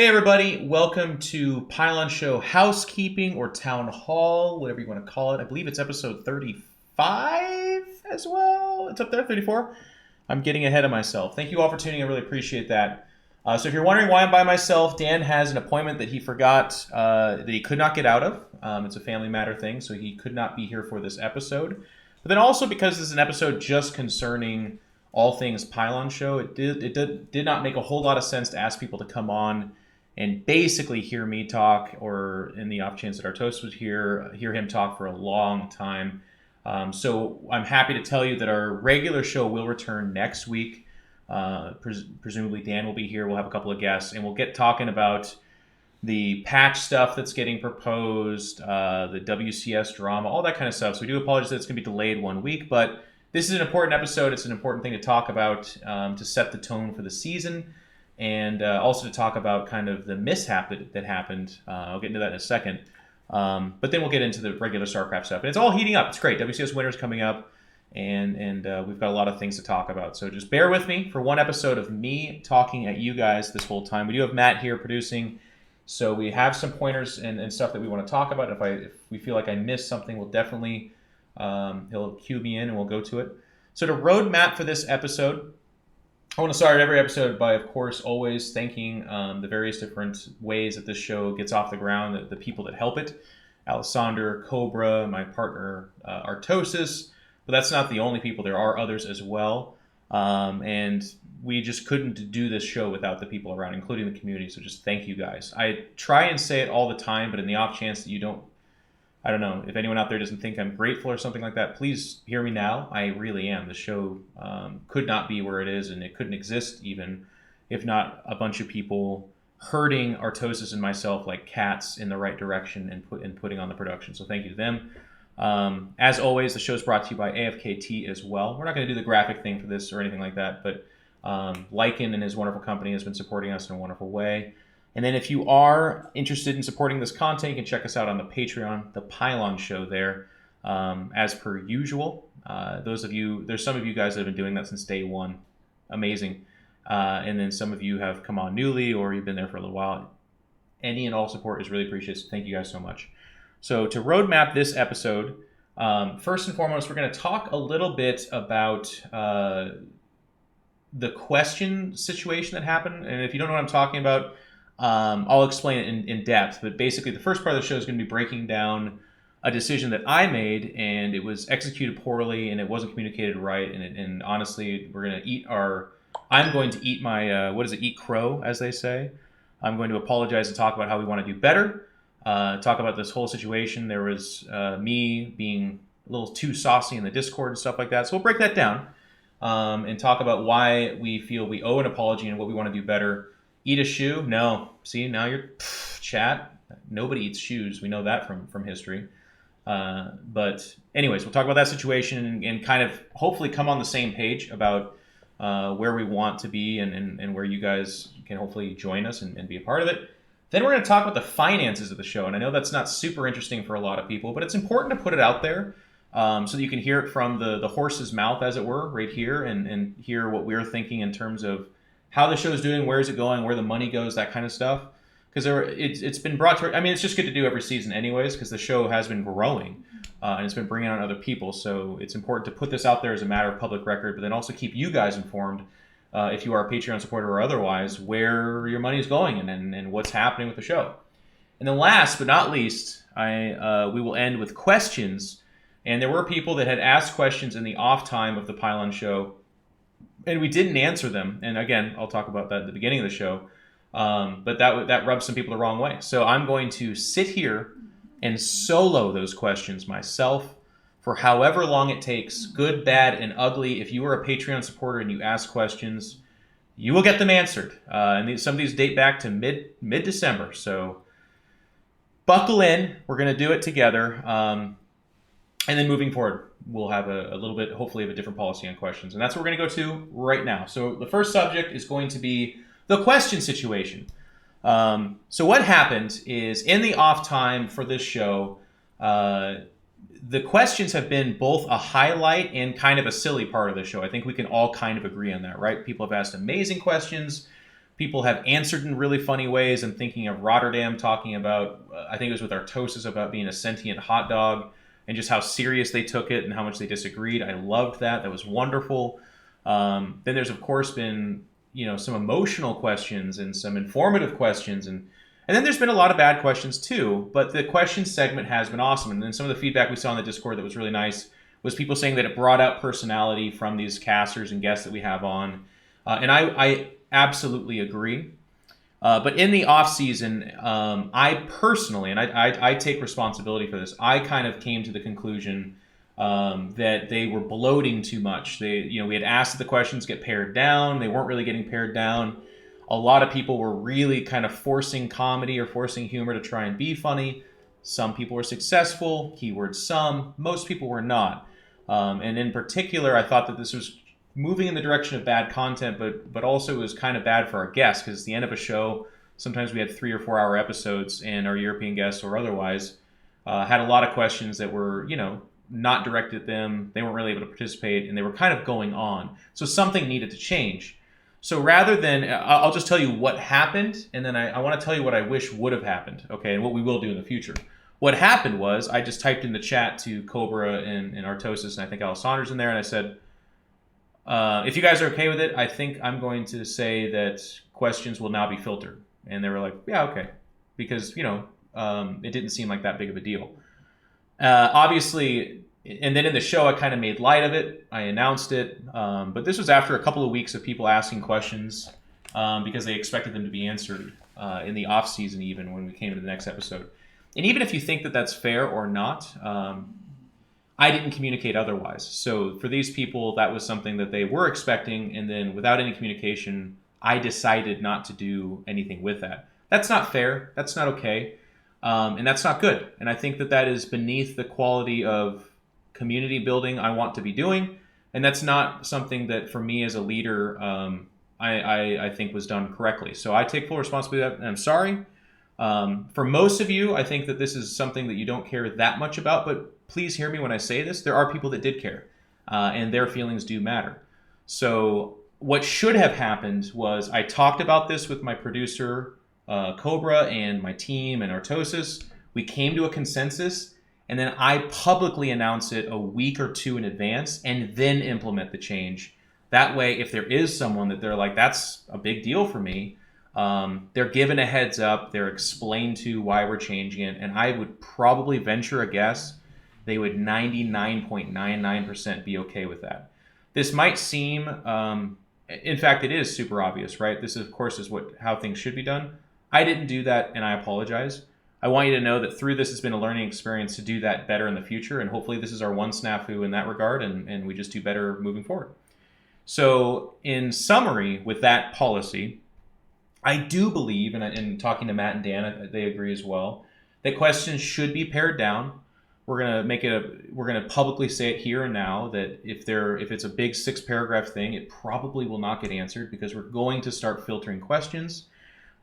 Hey everybody, welcome to Pylon Show Housekeeping or Town Hall, whatever you want to call it. I believe it's episode 35 as well. It's up there, 34. I'm getting ahead of myself. Thank you all for tuning in. I really appreciate that. So if you're wondering why I'm by myself, Dan has an appointment that he forgot that he could not get out of. It's a family matter thing, so he could not be here for this episode. But then also because this is an episode just concerning all things Pylon Show, it did not make a whole lot of sense to ask people to come on and basically hear me talk, or in the off chance that our toast was hear him talk for a long time. So I'm happy to tell you that our regular show will return next week. Presumably Dan will be here. We'll have a couple of guests, and we'll get talking about the patch stuff that's getting proposed, the WCS drama, all that kind of stuff. So we do apologize that it's going to be delayed 1 week, but this is an important episode. It's an important thing to talk about to set the tone for the season. And also to talk about kind of the mishap that happened. I'll get into that in a second. But then we'll get into the regular StarCraft stuff. And it's all heating up. It's great. WCS Winter's coming up. And we've got a lot of things to talk about. So just bear with me for one episode of me talking at you guys this whole time. We do have Matt here producing. So we have some pointers and stuff that we want to talk about. If we feel like I missed something, we'll definitely, he'll cue me in and we'll go to it. So to roadmap for this episode, I want to start every episode by, of course, always thanking the various different ways that this show gets off the ground, the people that help it. Alisaunder, Cobra, my partner, Artosis. But that's not the only people. There are others as well. And we just couldn't do this show without the people around, including the community. So just thank you guys. I try and say it all the time, but in the off chance that you don't, I don't know, if anyone out there doesn't think I'm grateful or something like that, please hear me now. I really am. The show could not be where it is, and it couldn't exist even if not a bunch of people herding Artosis and myself like cats in the right direction and putting on the production. So thank you to them. As always, the show is brought to you by AFKT as well. We're not going to do the graphic thing for this or anything like that, but Lycan and his wonderful company has been supporting us in a wonderful way. And then if you are interested in supporting this content, you can check us out on the Patreon, The Pylon Show there, as per usual. There's some of you guys that have been doing that since day one. Amazing. And then some of you have come on newly or you've been there for a little while. Any and all support is really appreciated. So thank you guys so much. So to roadmap this episode, first and foremost, we're going to talk a little bit about the question situation that happened. And if you don't know what I'm talking about, I'll explain it in depth, but basically the first part of the show is going to be breaking down a decision that I made, and it was executed poorly, and it wasn't communicated right, and honestly, I'm going to eat my, eat crow, as they say. I'm going to apologize and talk about how we want to do better, talk about this whole situation. There was me being a little too saucy in the Discord and stuff like that, so we'll break that down and talk about why we feel we owe an apology and what we want to do better. Eat a shoe? No. See, now you're chat. Nobody eats shoes. We know that from history. But anyways, we'll talk about that situation and kind of hopefully come on the same page about where we want to be and where you guys can hopefully join us and be a part of it. Then we're going to talk about the finances of the show. And I know that's not super interesting for a lot of people, but it's important to put it out there so that you can hear it from the horse's mouth, as it were, right here, and hear what we're thinking in terms of how the show's doing, where is it going, where the money goes, that kind of stuff. Because it's been brought to, I mean, it's just good to do every season anyways, because the show has been growing and it's been bringing on other people. So it's important to put this out there as a matter of public record, but then also keep you guys informed, if you are a Patreon supporter or otherwise, where your money is going and what's happening with the show. And then last but not least, we will end with questions. And there were people that had asked questions in the off time of the Pylon Show, and we didn't answer them. And again, I'll talk about that at the beginning of the show. But that rubs some people the wrong way. So I'm going to sit here and solo those questions myself for however long it takes, good, bad, and ugly. If you are a Patreon supporter and you ask questions, you will get them answered. And some of these date back to mid-December. So buckle in. We're going to do it together. And then moving forward, we'll have a little bit, hopefully, of a different policy on questions. And that's what we're going to go to right now. So the first subject is going to be the question situation. So what happened is in the off time for this show, the questions have been both a highlight and kind of a silly part of the show. I think we can all kind of agree on that, right? People have asked amazing questions. People have answered in really funny ways. I'm thinking of Rotterdam talking about, I think it was with Artosis, about being a sentient hot dog and just how serious they took it and how much they disagreed. I loved that. That was wonderful. Then there's, of course, been, some emotional questions and some informative questions. And then there's been a lot of bad questions too. But the question segment has been awesome. And then some of the feedback we saw in the Discord that was really nice was people saying that it brought out personality from these casters and guests that we have on. And I absolutely agree. But in the off season, I personally, and I take responsibility for this, I kind of came to the conclusion that they were bloating too much. We had asked that the questions get pared down. They weren't really getting pared down. A lot of people were really kind of forcing comedy or forcing humor to try and be funny. Some people were successful, keyword some. Most people were not. And in particular, I thought that this was moving in the direction of bad content, but also it was kind of bad for our guests, because at the end of a show, sometimes we had 3 or 4 hour episodes, and our European guests or otherwise had a lot of questions that were, not directed at them. They weren't really able to participate, and they were kind of going on. So something needed to change. So rather than, I'll just tell you what happened, and then I want to tell you what I wish would have happened, okay, and what we will do in the future. What happened was I just typed in the chat to Cobra and Artosis, and I think Alisaunder's in there, and I said, if you guys are okay with it, I think I'm going to say that questions will now be filtered. And they were like, yeah, okay. Because, it didn't seem like that big of a deal. Obviously, and then in the show, I kind of made light of it. I announced it. But this was after a couple of weeks of people asking questions because they expected them to be answered in the off season, even when we came to the next episode. And even if you think that that's fair or not, I didn't communicate otherwise. So for these people, that was something that they were expecting. And then without any communication, I decided not to do anything with that. That's not fair. That's not okay. And that's not good. And I think that is beneath the quality of community building I want to be doing. And that's not something that, for me as a leader, I think was done correctly. So I take full responsibility for that, and I'm sorry. For most of you, I think that this is something that you don't care that much about, but please hear me when I say this. There are people that did care, and their feelings do matter. So what should have happened was I talked about this with my producer, Cobra, and my team and Artosis. We came to a consensus, and then I publicly announce it a week or 2 in advance and then implement the change. That way, if there is someone that they're like, that's a big deal for me, they're given a heads up, they're explained to why we're changing it, and I would probably venture a guess they would 99.99% be okay with that. This might seem, in fact, it is super obvious, right? This, of course, is how things should be done. I didn't do that, and I apologize. I want you to know that through this has been a learning experience to do that better in the future, and hopefully this is our one snafu in that regard, and we just do better moving forward. So in summary, with that policy, I do believe, and in talking to Matt and Dan, they agree as well, that questions should be pared down. We're gonna publicly say it here and now that if it's a big 6-paragraph thing, it probably will not get answered because we're going to start filtering questions.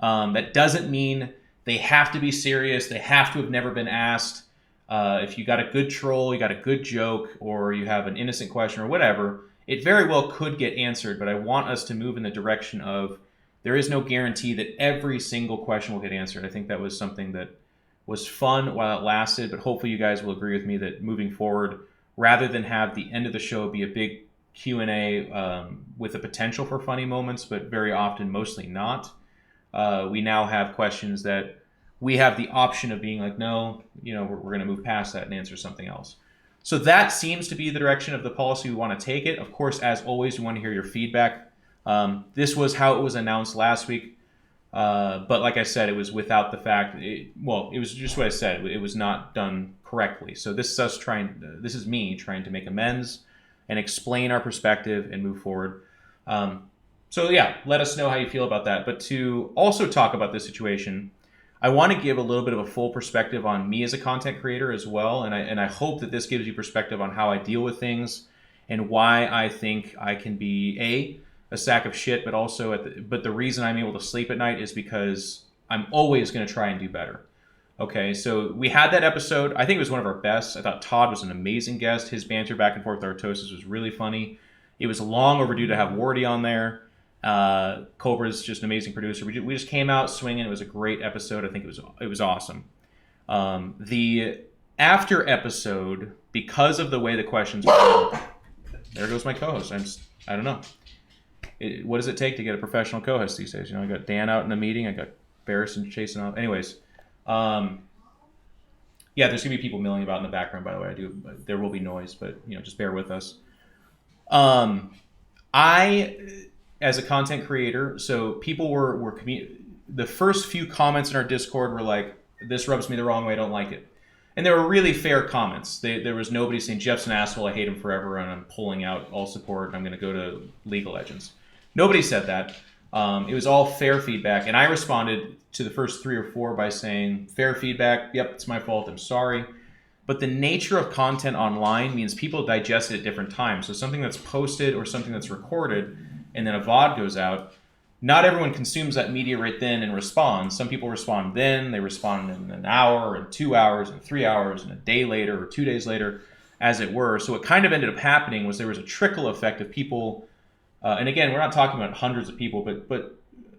That doesn't mean they have to be serious. They have to have never been asked. If you got a good troll, you got a good joke, or you have an innocent question or whatever, it very well could get answered. But I want us to move in the direction of there is no guarantee that every single question will get answered. I think that was something that was fun while it lasted, but hopefully you guys will agree with me that moving forward, rather than have the end of the show be a big Q&A with the potential for funny moments, but very often mostly not, we now have questions that we have the option of being like, no, we're going to move past that and answer something else. So that seems to be the direction of the policy we want to take it. Of course, as always, we want to hear your feedback. This was how it was announced last week. But like I said, it was without the fact. It was just what I said. It was not done correctly. So this is me trying to make amends and explain our perspective and move forward. So yeah, let us know how you feel about that. But to also talk about this situation, I want to give a little bit of a full perspective on me as a content creator as well, and I hope that this gives you perspective on how I deal with things and why I think I can be a sack of shit, but also but the reason I'm able to sleep at night is because I'm always going to try and do better. Okay, so we had that episode. I think it was one of our best. I thought Todd was an amazing guest. His banter back and forth with Artosis was really funny. It was long overdue to have Wardy on there. Cobra's just an amazing producer. We just came out swinging. It was a great episode. I think it was awesome. The after episode, because of the way the questions were, there goes my co-host. I don't know. What does it take to get a professional co-host these days? I got Dan out in a meeting. I got Barristan chasing off. Anyways, yeah, there's gonna be people milling about in the background. By the way, there will be noise, but just bear with us. I, as a content creator, so people were the first few comments in our Discord were like, "This rubs me the wrong way. I don't like it." And they were really fair comments. There was nobody saying, "Geoff's an asshole, I hate him forever, and I'm pulling out all support, and I'm going to go to League of Legends." Nobody said that. It was all fair feedback, and I responded to the first 3 or 4 by saying, "Fair feedback, yep, it's my fault, I'm sorry." But the nature of content online means people digest it at different times. So something that's posted or something that's recorded, and then a VOD goes out, not everyone consumes that media right then and responds. Some people respond then, they respond in an hour, and 2 hours, and 3 hours, and a day later, or 2 days later, as it were. So what kind of ended up happening was there was a trickle effect of people, and again, we're not talking about hundreds of people, but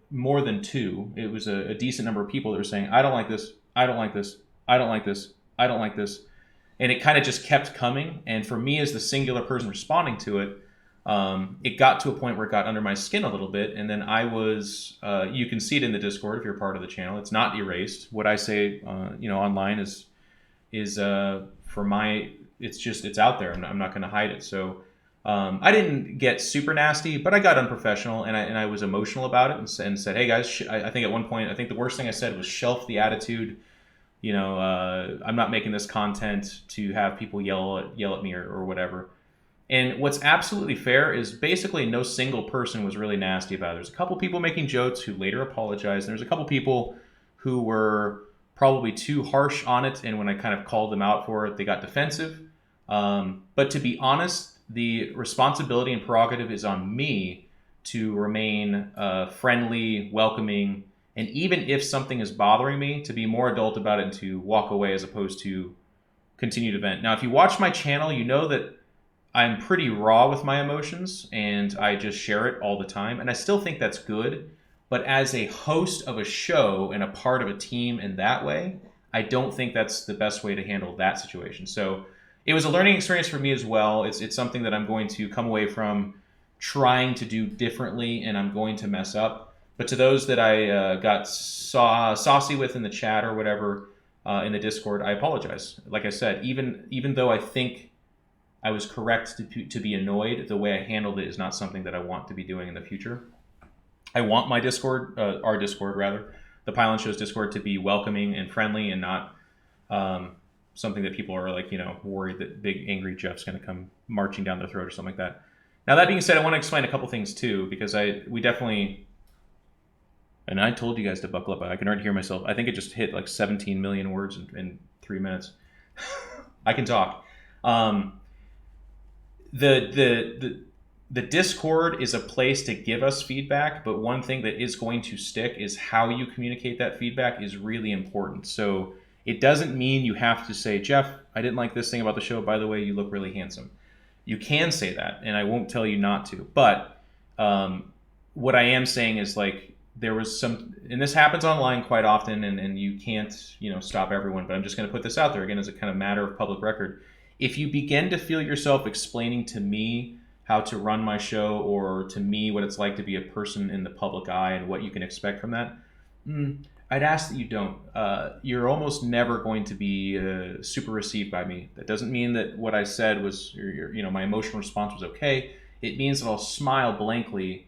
more than 2. It was a decent number of people that were saying, "I don't like this, I don't like this, I don't like this, I don't like this." And it kind of just kept coming. And for me, as the singular person responding to it, it got to a point where it got under my skin a little bit. And then I was, you can see it in the Discord if you're part of the channel. It's not erased. What I say, online is for my, it's out there. I'm not going to hide it. So I didn't get super nasty, but I got unprofessional, and I was emotional about it and said, "Hey guys," I think at one point, I think the worst thing I said was, "Shelf the attitude. I'm not making this content to have people yell at me or whatever." And what's absolutely fair is basically no single person was really nasty about it. There's a couple people making jokes who later apologized. And there's a couple people who were probably too harsh on it, and when I kind of called them out for it, they got defensive. But to be honest, the responsibility and prerogative is on me to remain friendly, welcoming, and even if something is bothering me, to be more adult about it and to walk away as opposed to continue to vent. Now, if you watch my channel, you know that I'm pretty raw with my emotions, and I just share it all the time. And I still think that's good. But as a host of a show and a part of a team in that way, I don't think that's the best way to handle that situation. So it was a learning experience for me as well. It's something that I'm going to come away from trying to do differently, and I'm going to mess up. But to those that I got saucy with in the chat or whatever in the Discord, I apologize. Like I said, even though I think I was correct to be annoyed, the way I handled it is not something that I want to be doing in the future. I want my Discord, our Discord rather, the Pylon Show's Discord, to be welcoming and friendly, and not something that people are like, worried that big angry Geoff's going to come marching down their throat or something like that. Now, that being said, I want to explain a couple things too, because we definitely, and I told you guys to buckle up. I can already hear myself. I think it just hit like 17 million words in 3 minutes. I can talk. The Discord is a place to give us feedback, but one thing that is going to stick is how you communicate that feedback is really important. So it doesn't mean you have to say, "Geoff, I didn't like this thing about the show. By the way, you look really handsome." You can say that, and I won't tell you not to. But what I am saying is, like, there was some, and this happens online quite often, and you can't, stop everyone, but I'm just going to put this out there again as a kind of matter of public record. If you begin to feel yourself explaining to me how to run my show, or to me what it's like to be a person in the public eye and what you can expect from that, I'd ask that you don't. You're almost never going to be super received by me. That doesn't mean that what I said was, my emotional response was okay. It means that I'll smile blankly,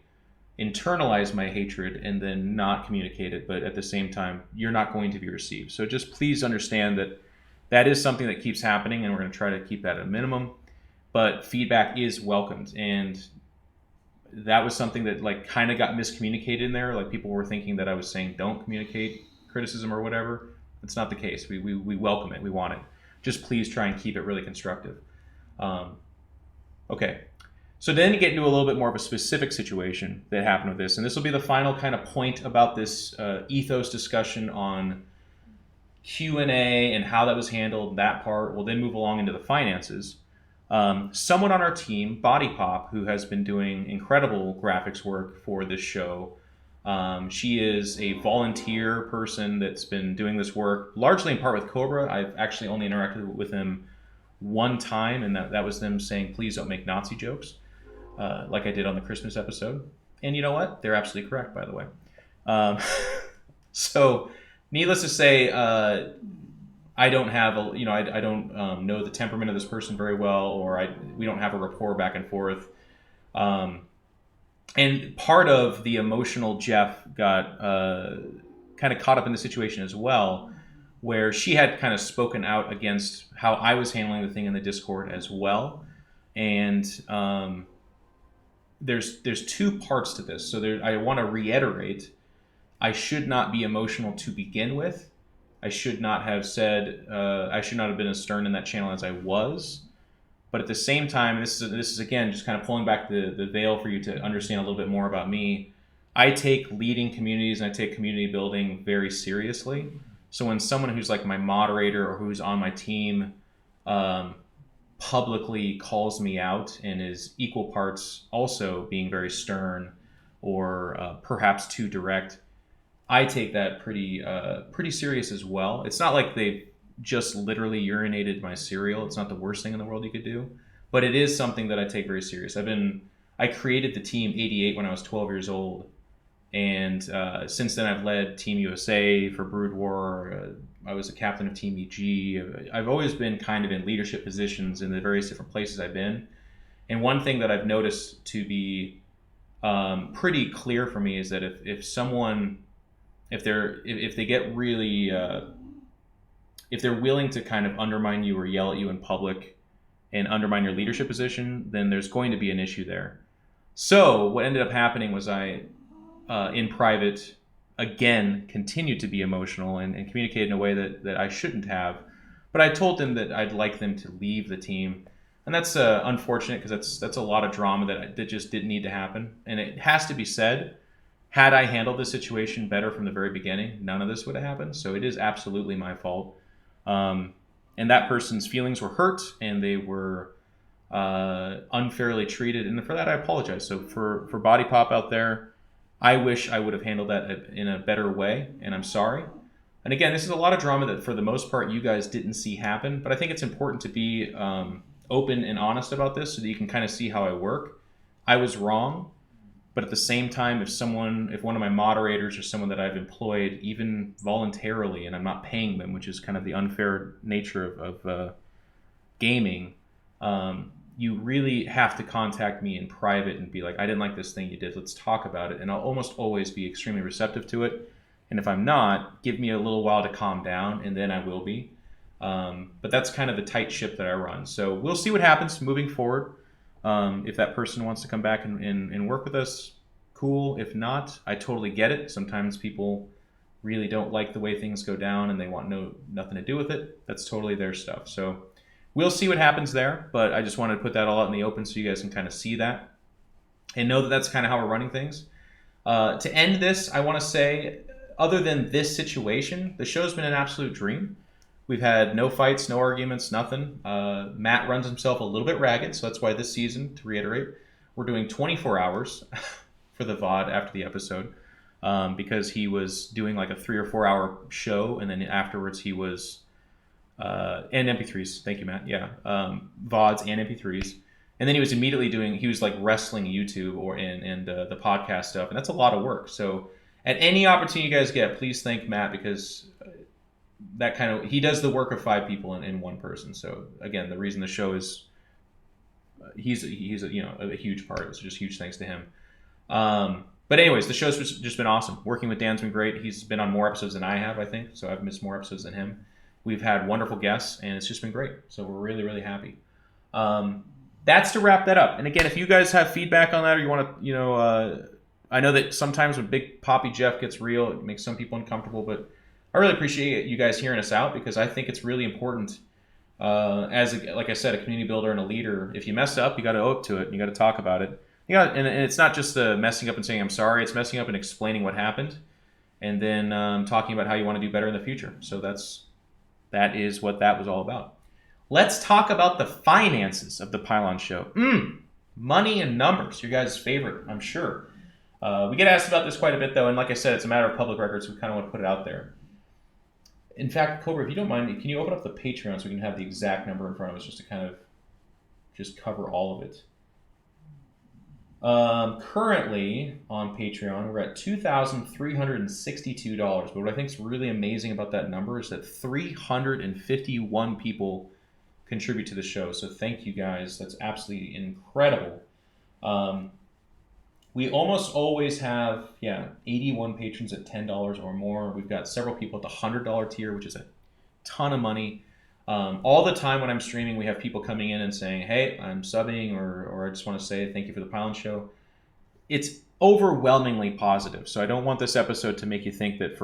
internalize my hatred, and then not communicate it. But at the same time, you're not going to be received. So just please understand that is something that keeps happening, and we're going to try to keep that at a minimum. But feedback is welcomed, and that was something that kind of got miscommunicated in there. Like, people were thinking that I was saying don't communicate criticism or whatever. That's not the case. We welcome it. We want it. Just please try and keep it really constructive. Okay. So then you get into a little bit more of a specific situation that happened with this, and this will be the final kind of point about this ethos discussion on Q&A and how that was handled. That part will then move along into the finances. Someone on our team, Bodypop, who has been doing incredible graphics work for this show. She is a volunteer person that's been doing this work largely in part with Cobra. I've actually only interacted with him one time, and that was them saying, please don't make Nazi jokes, like I did on the Christmas episode. And you know what? They're absolutely correct, by the way. So, needless to say, I don't have I don't know the temperament of this person very well, or we don't have a rapport back and forth. And part of the emotional Geoff got kind of caught up in the situation as well, where she had kind of spoken out against how I was handling the thing in the Discord as well. And there's two parts to this. So I want to reiterate, I should not be emotional to begin with. I should not have said, I should not have been as stern in that channel as I was. But at the same time, this is again, just kind of pulling back the veil for you to understand a little bit more about me. I take leading communities and I take community building very seriously. So when someone who's like my moderator or who's on my team publicly calls me out and is equal parts also being very stern or perhaps too direct, I take that pretty serious as well. It's not like they've just literally urinated my cereal. It's not the worst thing in the world you could do, but it is something that I take very serious. I created the team 88 when I was 12 years old, and since then I've led Team USA for Brood War. I was a captain of Team EG. I've always been kind of in leadership positions in the various different places I've been. And one thing that I've noticed to be pretty clear for me is that if they get really if they're willing to kind of undermine you or yell at you in public and undermine your leadership position, then there's going to be an issue there. So what ended up happening was I, in private, again, continued to be emotional and communicated in a way that I shouldn't have. But I told them that I'd like them to leave the team. And that's unfortunate because that's a lot of drama that just didn't need to happen. And it has to be said, had I handled the situation better from the very beginning, none of this would have happened. So it is absolutely my fault. And that person's feelings were hurt and they were unfairly treated. And for that, I apologize. So for Bodypop out there, I wish I would have handled that in a better way. And I'm sorry. And again, this is a lot of drama that for the most part, you guys didn't see happen. But I think it's important to be open and honest about this so that you can kind of see how I work. I was wrong. But at the same time, if one of my moderators or someone that I've employed, even voluntarily, and I'm not paying them, which is kind of the unfair nature of gaming, you really have to contact me in private and be like, I didn't like this thing you did. Let's talk about it. And I'll almost always be extremely receptive to it. And if I'm not, give me a little while to calm down, and then I will be. But that's kind of the tight ship that I run. So we'll see what happens moving forward. If that person wants to come back and work with us, cool. If not, I totally get it. Sometimes people really don't like the way things go down and they want nothing to do with it. That's totally their stuff. So we'll see what happens there. But I just wanted to put that all out in the open so you guys can kind of see that and know that that's kind of how we're running things. To end this, I want to say, other than this situation, the show's been an absolute dream. We've had no fights, no arguments, nothing. Matt runs himself a little bit ragged, so that's why this season, to reiterate, we're doing 24 hours for the VOD after the episode because he was doing like a 3 or 4 hour show, and then afterwards he was and MP3s. Thank you, Matt. Yeah, VODs and MP3s, and then he was immediately he was like wrestling YouTube and the podcast stuff, and that's a lot of work. So at any opportunity you guys get, please thank Matt because he does the work of 5 people in one person. So again, the reason the show is he's a huge part. It's just huge thanks to him. But anyways, the show's just been awesome. Working with Dan's been great. He's been on more episodes than I have, I think. So I've missed more episodes than him. We've had wonderful guests, and it's just been great. So we're really, really happy. That's to wrap that up. And again, if you guys have feedback on that, or you want to, I know that sometimes when Big Poppy Geoff gets real, it makes some people uncomfortable, but I really appreciate you guys hearing us out because I think it's really important like I said, a community builder and a leader. If you mess up, you got to own up to it. And you got to talk about it. And it's not just messing up and saying I'm sorry. It's messing up and explaining what happened, and then talking about how you want to do better in the future. So that is what that was all about. let's talk about the finances of the Pylon Show. Money and numbers, your guys' favorite, I'm sure. We get asked about this quite a bit, though, and like I said, it's a matter of public record, so we kind of want to put it out there. In fact, Cobra, if you don't mind, can you open up the Patreon so we can have the exact number in front of us just to kind of just cover all of it? Currently on Patreon, we're at $2,362. But what I think is really amazing about that number is that 351 people contribute to the show. So thank you guys. That's absolutely incredible. We almost always have, 81 patrons at $10 or more. We've got several people at the $100 tier, which is a ton of money. All the time when I'm streaming, we have people coming in and saying, hey, I'm subbing, or I just want to say thank you for the Pylon Show. It's overwhelmingly positive. So I don't want this episode to make you think that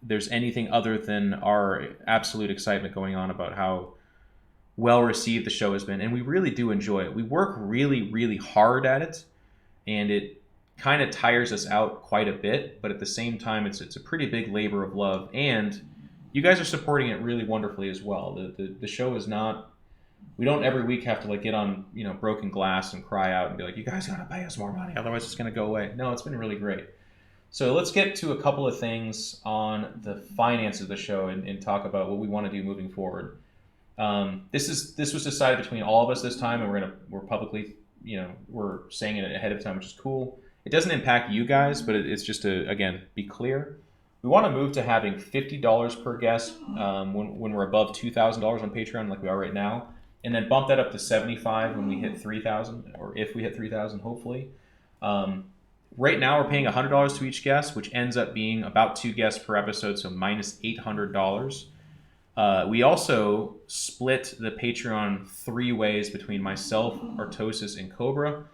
there's anything other than our absolute excitement going on about how well received the show has been. And we really do enjoy it. We work really, really hard at it, and it kind of tires us out quite a bit. But at the same time, it's a pretty big labor of love. And you guys are supporting it really wonderfully as well. The show is not, we don't every week have to like get on, broken glass and cry out and be like, you guys gotta pay us more money, otherwise it's gonna go away. No, it's been really great. So let's get to a couple of things on the finance of the show and talk about what we want to do moving forward. This was decided between all of us this time, and we're publicly, we're saying it ahead of time, which is cool. It doesn't impact you guys, but it's just to, again, be clear. We want to move to having $50 per guest when we're above $2,000 on Patreon, like we are right now, and then bump that up to $75 when we hit 3,000, or if we hit 3,000, hopefully. Right now, we're paying $100 to each guest, which ends up being about 2 guests per episode, so minus $800. We also split the Patreon 3 ways between myself, Artosis, and Cobra.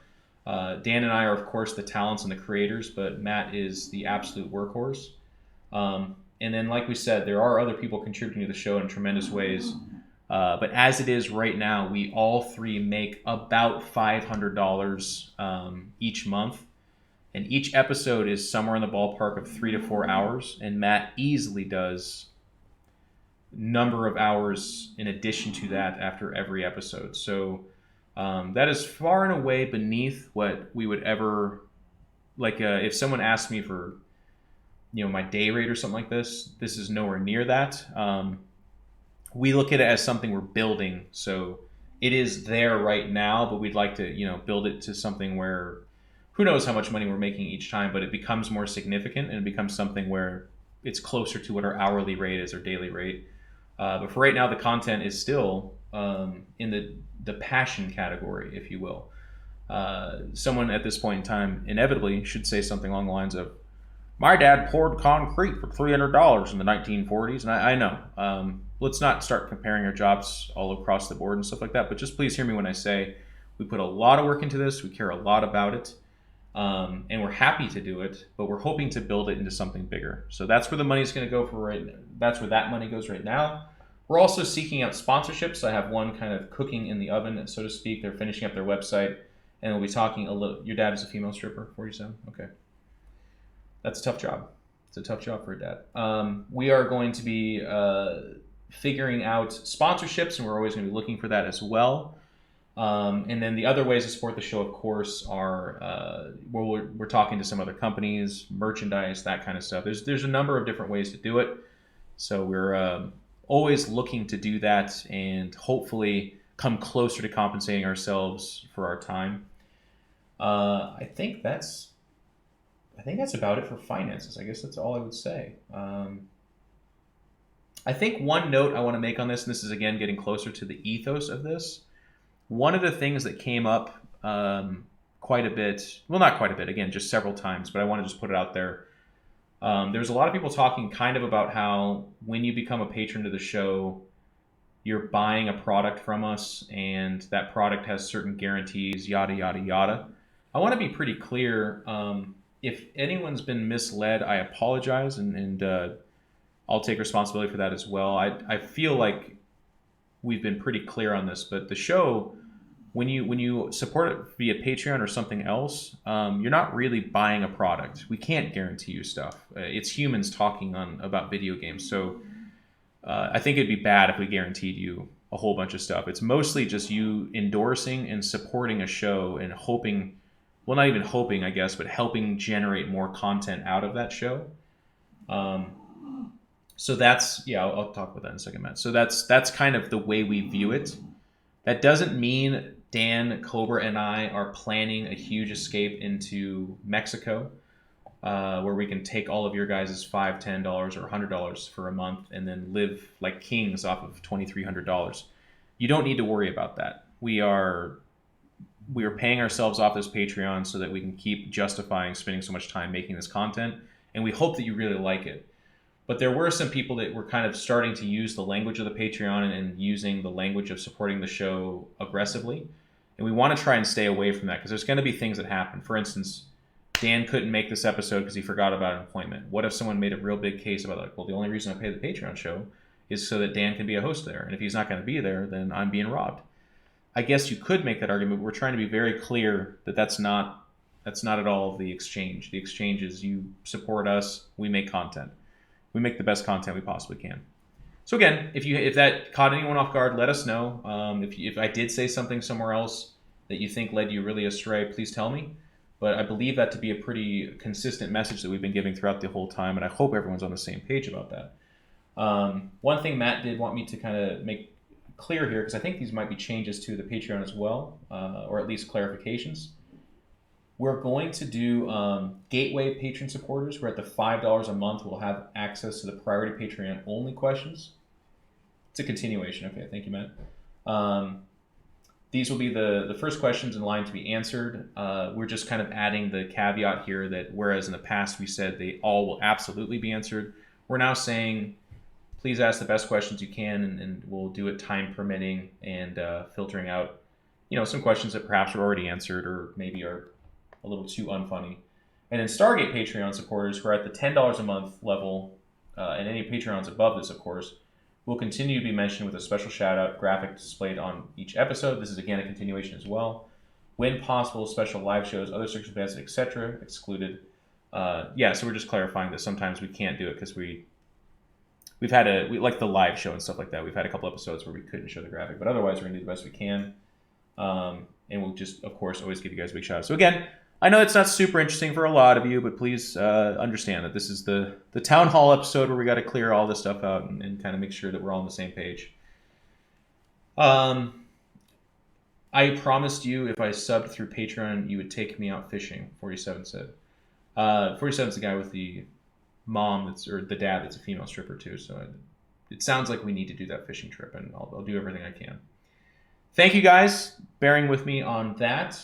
Dan and I are, of course, the talents and the creators, but Matt is the absolute workhorse. And then, like we said, there are other people contributing to the show in tremendous ways. But as it is right now, we all 3 make about $500 each month. And each episode is somewhere in the ballpark of 3 to 4 hours. And Matt easily does number of hours in addition to that after every episode. So that is far and away beneath what we would ever, like if someone asked me for my day rate or something like this is nowhere near that. We look at it as something we're building. So it is there right now, but we'd like to, build it to something where who knows how much money we're making each time, but it becomes more significant and it becomes something where it's closer to what our hourly rate is or daily rate. But for right now, the content is still in the passion category, if you will. Someone at this point in time inevitably should say something along the lines of, my dad poured concrete for $300 in the 1940s. And I know. Let's not start comparing our jobs all across the board and stuff like that. But just please hear me when I say we put a lot of work into this. We care a lot about it. And we're happy to do it. But we're hoping to build it into something bigger. So that's where the money's going to go for right now. That's where that money goes right now. We're also seeking out sponsorships. I have one kind of cooking in the oven, so to speak. They're finishing up their website. And we'll be talking a little. Your dad is a female stripper, 47? Okay. That's a tough job. It's a tough job for a dad. We are going to be figuring out sponsorships, and we're always going to be looking for that as well. And then the other ways to support the show, of course, are we're talking to some other companies, merchandise, that kind of stuff. There's a number of different ways to do it. So we're always looking to do that and hopefully come closer to compensating ourselves for our time. I think that's about it for finances. I guess that's all I would say. I think one note I want to make on this, and this is again getting closer to the ethos of this. One of the things that came up quite a bit, well, not quite a bit, again, just several times, but I want to just put it out there. There's a lot of people talking kind of about how when you become a patron to the show, you're buying a product from us, and that product has certain guarantees, yada, yada, yada. I want to be pretty clear. If anyone's been misled, I apologize, and I'll take responsibility for that as well. I feel like we've been pretty clear on this, but the show, when you support it via Patreon or something else, you're not really buying a product. We can't guarantee you stuff. It's humans talking about video games. So I think it'd be bad if we guaranteed you a whole bunch of stuff. It's mostly just you endorsing and supporting a show and hoping, well, not even hoping, I guess, but helping generate more content out of that show. So that's, yeah, I'll talk about that in a second, Matt. So that's kind of the way we view it. That doesn't mean Dan, Cobra, and I are planning a huge escape into Mexico, where we can take all of your guys' $5, $10, or $100 for a month and then live like kings off of $2,300. You don't need to worry about that. We are paying ourselves off this Patreon so that we can keep justifying spending so much time making this content, and we hope that you really like it. But there were some people that were kind of starting to use the language of the Patreon and using the language of supporting the show aggressively. And we want to try and stay away from that because there's going to be things that happen. For instance, Dan couldn't make this episode because he forgot about an appointment. What if someone made a real big case about, like, well, the only reason I pay the Patreon show is so that Dan can be a host there. And if he's not going to be there, then I'm being robbed. I guess you could make that argument, but we're trying to be very clear that that's not at all the exchange. The exchange is you support us, we make content. We make the best content we possibly can. So again, if that caught anyone off guard, let us know. If I did say something somewhere else that you think led you really astray, please tell me. But I believe that to be a pretty consistent message that we've been giving throughout the whole time, and I hope everyone's on the same page about that. One thing Matt did want me to kind of make clear here, because I think these might be changes to the Patreon as well, or at least clarifications. We're going to do gateway patron supporters, where at the $5 a month we'll have access to the priority Patreon only questions. It's a continuation. Okay, thank you, Matt. These will be the first questions in line to be answered. We're just kind of adding the caveat here that whereas in the past we said they all will absolutely be answered, we're now saying please ask the best questions you can, and we'll do it time permitting and filtering out, some questions that perhaps are already answered or maybe are a little too unfunny. And then Stargate Patreon supporters who are at the $10 a month level, and any Patreons above this, of course, will continue to be mentioned with a special shout-out graphic displayed on each episode. This is, again, a continuation as well. When possible, special live shows, other circumstances, etc., excluded. So we're just clarifying that sometimes we can't do it because we've had we like the live show and stuff like that. We've had a couple episodes where we couldn't show the graphic, but otherwise we're going to do the best we can. And we'll just, of course, always give you guys a big shout out. So again, I know it's not super interesting for a lot of you, but please understand that this is the town hall episode where we got to clear all this stuff out and kind of make sure that we're all on the same page. I promised you if I subbed through Patreon, you would take me out fishing, 47 said. 47 is the guy with the mom or the dad that's a female stripper too, so it sounds like we need to do that fishing trip, and I'll do everything I can. Thank you guys bearing with me on that.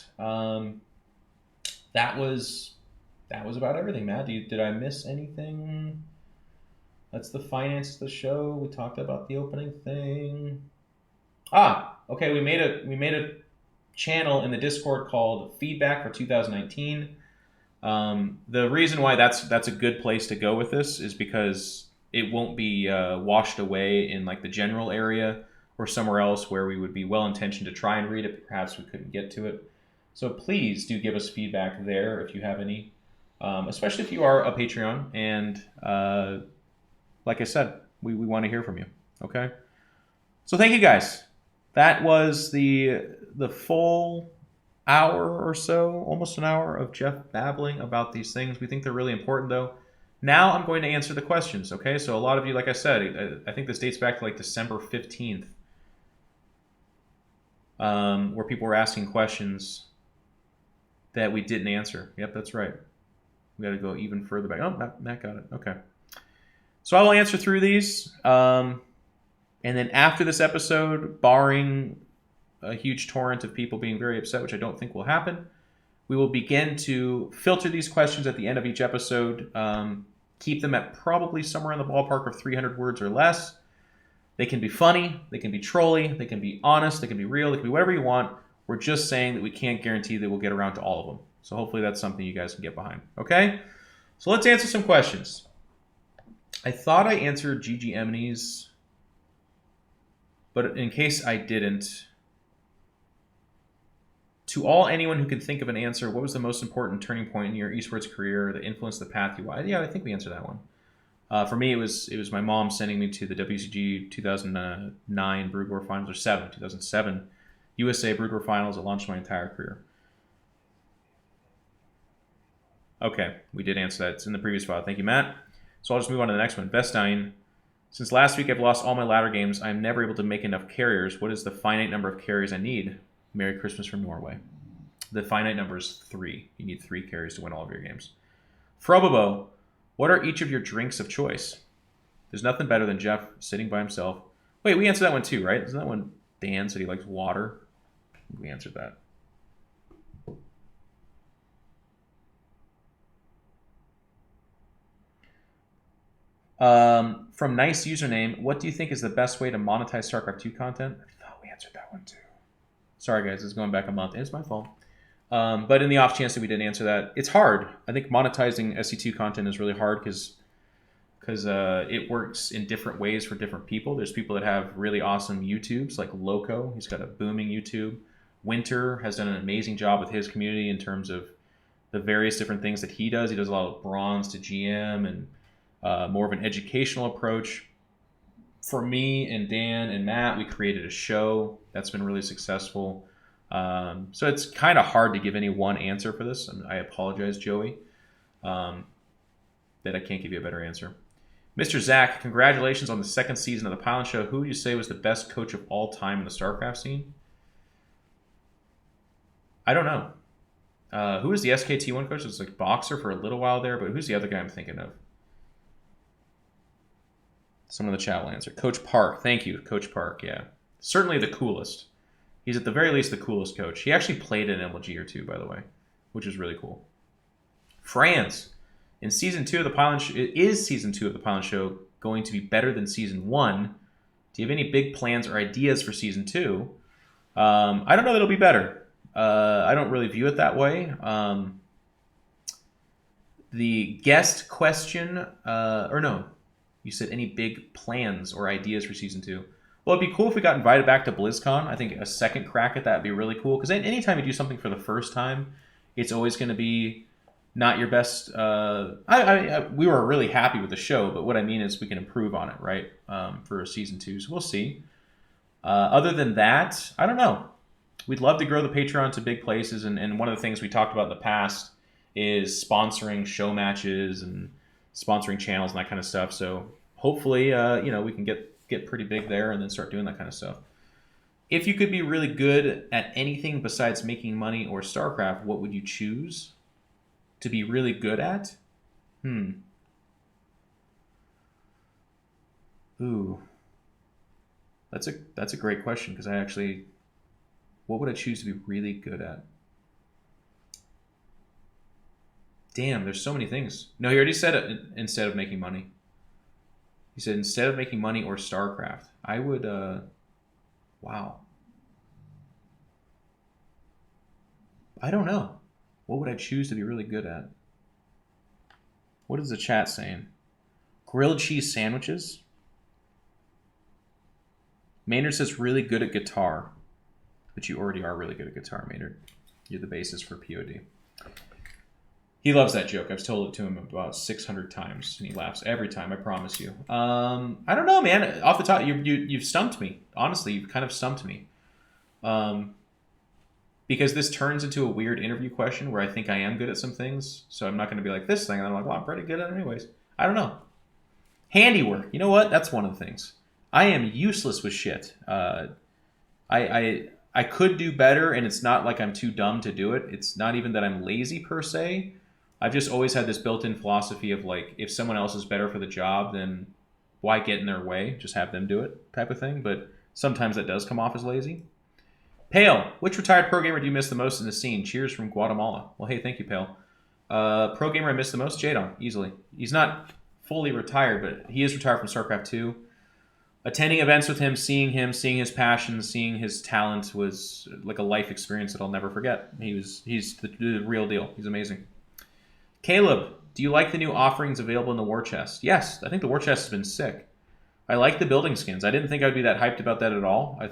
That was about everything, Matt. Did I miss anything? That's the finance of the show. We talked about the opening thing. Okay. We made a channel in the Discord called Feedback for 2019. The reason why that's a good place to go with this is because it won't be washed away in like the general area or somewhere else where we would be well intentioned to try and read it, but perhaps we couldn't get to it. So please do give us feedback there if you have any, especially if you are a Patreon. And like I said, we want to hear from you. Okay. So thank you guys. That was the full hour or so, almost an hour of Geoff babbling about these things. We think they're really important though. Now I'm going to answer the questions. Okay. So a lot of you, like I said, I think this dates back to like December 15th, where people were asking questions that we didn't answer. Yep, that's right. We got to go even further back. Oh, Matt got it. Okay. So I will answer through these. And then after this episode, barring a huge torrent of people being very upset, which I don't think will happen, we will begin to filter these questions at the end of each episode. Keep them at probably somewhere in the ballpark of 300 words or less. They can be funny. They can be trolly. They can be honest. They can be real. They can be whatever you want. We're just saying that we can't guarantee that we'll get around to all of them. So hopefully that's something you guys can get behind. Okay? So let's answer some questions. I thought I answered GG Eminy's, but in case I didn't, to anyone who can think of an answer, what was the most important turning point in your esports career that influenced the path you wanted? Yeah, I think we answered that one. For me, it was my mom sending me to the WCG 2009 Brood War Finals, or 2007 USA Brood War Finals that launched my entire career. Okay, we did answer that. It's in the previous file. Thank you, Matt. So I'll just move on to the next one. Vestine. Since last week I've lost all my ladder games, I'm never able to make enough carriers. What is the finite number of carriers I need? Merry Christmas from Norway. The finite number is 3. You need 3 carries to win all of your games. Frobobo, what are each of your drinks of choice? There's nothing better than Geoff sitting by himself. Wait, we answered that one too, right? Isn't that one Dan said he likes water? We answered that. From Nice Username, what do you think is the best way to monetize StarCraft 2 content? I thought we answered that one too. Sorry guys, it's going back a month. It's my fault. But in the off chance that we didn't answer that, it's hard. I think monetizing SC2 content is really hard because it works in different ways for different people. There's people that have really awesome YouTubes, like Loco. He's got a booming YouTube. Winter has done an amazing job with his community in terms of the various different things that he does. He does a lot of bronze to GM and more of an educational approach. For me and Dan and Matt, we created a show that's been really successful. So it's kind of hard to give any one answer for this. I apologize, Joey, that I can't give you a better answer. Mr. Zach, congratulations on the 2nd season of the Pylon Show. Who would you say was the best coach of all time in the StarCraft scene? I don't know. Who was the SKT1 coach? It was like Boxer for a little while there, but who's the other guy I'm thinking of? Someone in the chat will answer. Coach Park. Thank you, Coach Park. Yeah. Certainly the coolest. He's at the very least the coolest coach. He actually played in MLG or 2, by the way, which is really cool. France. In Season 2 of the Pylon Show, is Season 2 of the Pylon Show going to be better than Season 1? Do you have any big plans or ideas for Season 2? I don't know that it'll be better. I don't really view it that way. The guest question, or no, you said any big plans or ideas for Season 2. Well, it'd be cool if we got invited back to BlizzCon. I think a second crack at that would be really cool. Because anytime you do something for the first time, it's always going to be not your best. We were really happy with the show, but what I mean is we can improve on it, right? For Season 2. So we'll see. Other than that, I don't know. We'd love to grow the Patreon to big places. And one of the things we talked about in the past is sponsoring show matches and sponsoring channels and that kind of stuff. So hopefully, we can get pretty big there and then start doing that kind of stuff. If you could be really good at anything besides making money or StarCraft, what would you choose to be really good at? Ooh. That's a great question, because what would I choose to be really good at? Damn, there's so many things. No, he already said it instead of making money. He said instead of making money or StarCraft. I would, wow. I don't know. What would I choose to be really good at? What is the chat saying? Grilled cheese sandwiches? Maynard says really good at guitar. But you already are really good at guitar, Maynard. You're the basis for POD. He loves that joke. I've told it to him about 600 times, and he laughs every time, I promise you. I don't know, man. Off the top, you've stumped me. Honestly, you've kind of stumped me. Because this turns into a weird interview question where I think I am good at some things, so I'm not going to be like this thing, and I'm like, well, I'm pretty good at it anyways. I don't know. Handiwork. You know what? That's one of the things. I am useless with shit. I could do better, and it's not like I'm too dumb to do it. It's not even that I'm lazy per se. I've just always had this built-in philosophy of like, if someone else is better for the job, then why get in their way? Just have them do it type of thing. But sometimes that does come off as lazy. Pale, which retired pro gamer do you miss the most in the scene? Cheers from Guatemala. Well, hey, thank you, Pale. Pro gamer I miss the most? Jadon, easily. He's not fully retired, but he is retired from StarCraft 2. Attending events with him, seeing his passion, seeing his talent was like a life experience that I'll never forget. He's the real deal. He's amazing. Caleb, do you like the new offerings available in the war chest? Yes, I think the war chest has been sick. I like the building skins. I didn't think I'd be that hyped about that at all. I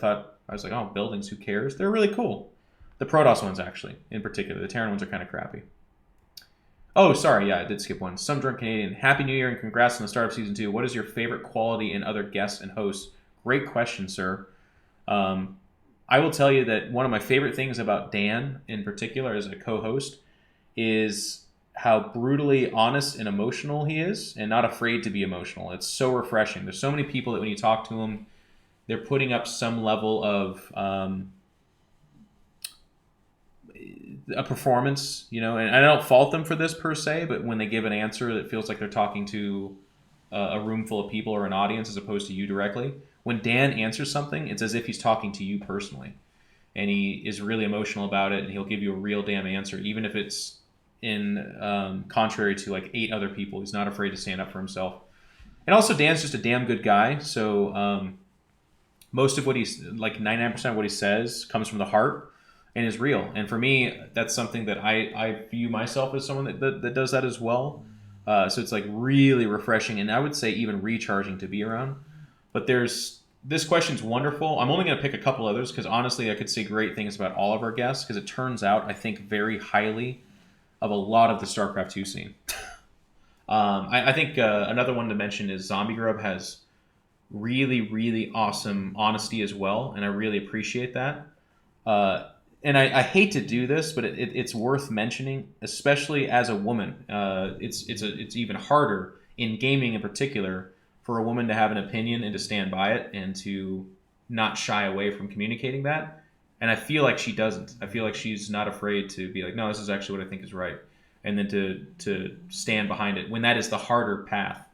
was like, oh, buildings, who cares? They're really cool. The Protoss ones, actually, in particular. The Terran ones are kind of crappy. Oh, sorry. Yeah, I did skip one. Some Drunk Canadian. Happy New Year and congrats on the start of season 2. What is your favorite quality in other guests and hosts? Great question, sir. Um, I will tell you that one of my favorite things about Dan, in particular, as a co-host, is how brutally honest and emotional he is, and not afraid to be emotional. It's so refreshing. There's so many people that when you talk to them, they're putting up some level of a performance, and I don't fault them for this per se, but when they give an answer that feels like they're talking to a room full of people or an audience as opposed to you directly. When Dan answers something, it's as if he's talking to you personally, and he is really emotional about it, and he'll give you a real damn answer, even if it's in contrary to like 8 other people. He's not afraid to stand up for himself. And also, Dan's just a damn good guy, so most of what he's, like 99% of what he says comes from the heart and is real. And for me, that's something that I view myself as someone that does that as well. So it's like really refreshing, and I would say even recharging to be around. But this question's wonderful. I'm only going to pick a couple others because honestly, I could say great things about all of our guests because it turns out I think very highly of a lot of the StarCraft 2 scene. I think another one to mention is Zombie Grub has really, really awesome honesty as well, and I really appreciate that. And I hate to do this, but it's worth mentioning, especially as a woman. It's even harder in gaming in particular for a woman to have an opinion and to stand by it and to not shy away from communicating that. And I feel like she doesn't. I feel like she's not afraid to be like, no, this is actually what I think is right, and then to stand behind it when that is the harder path.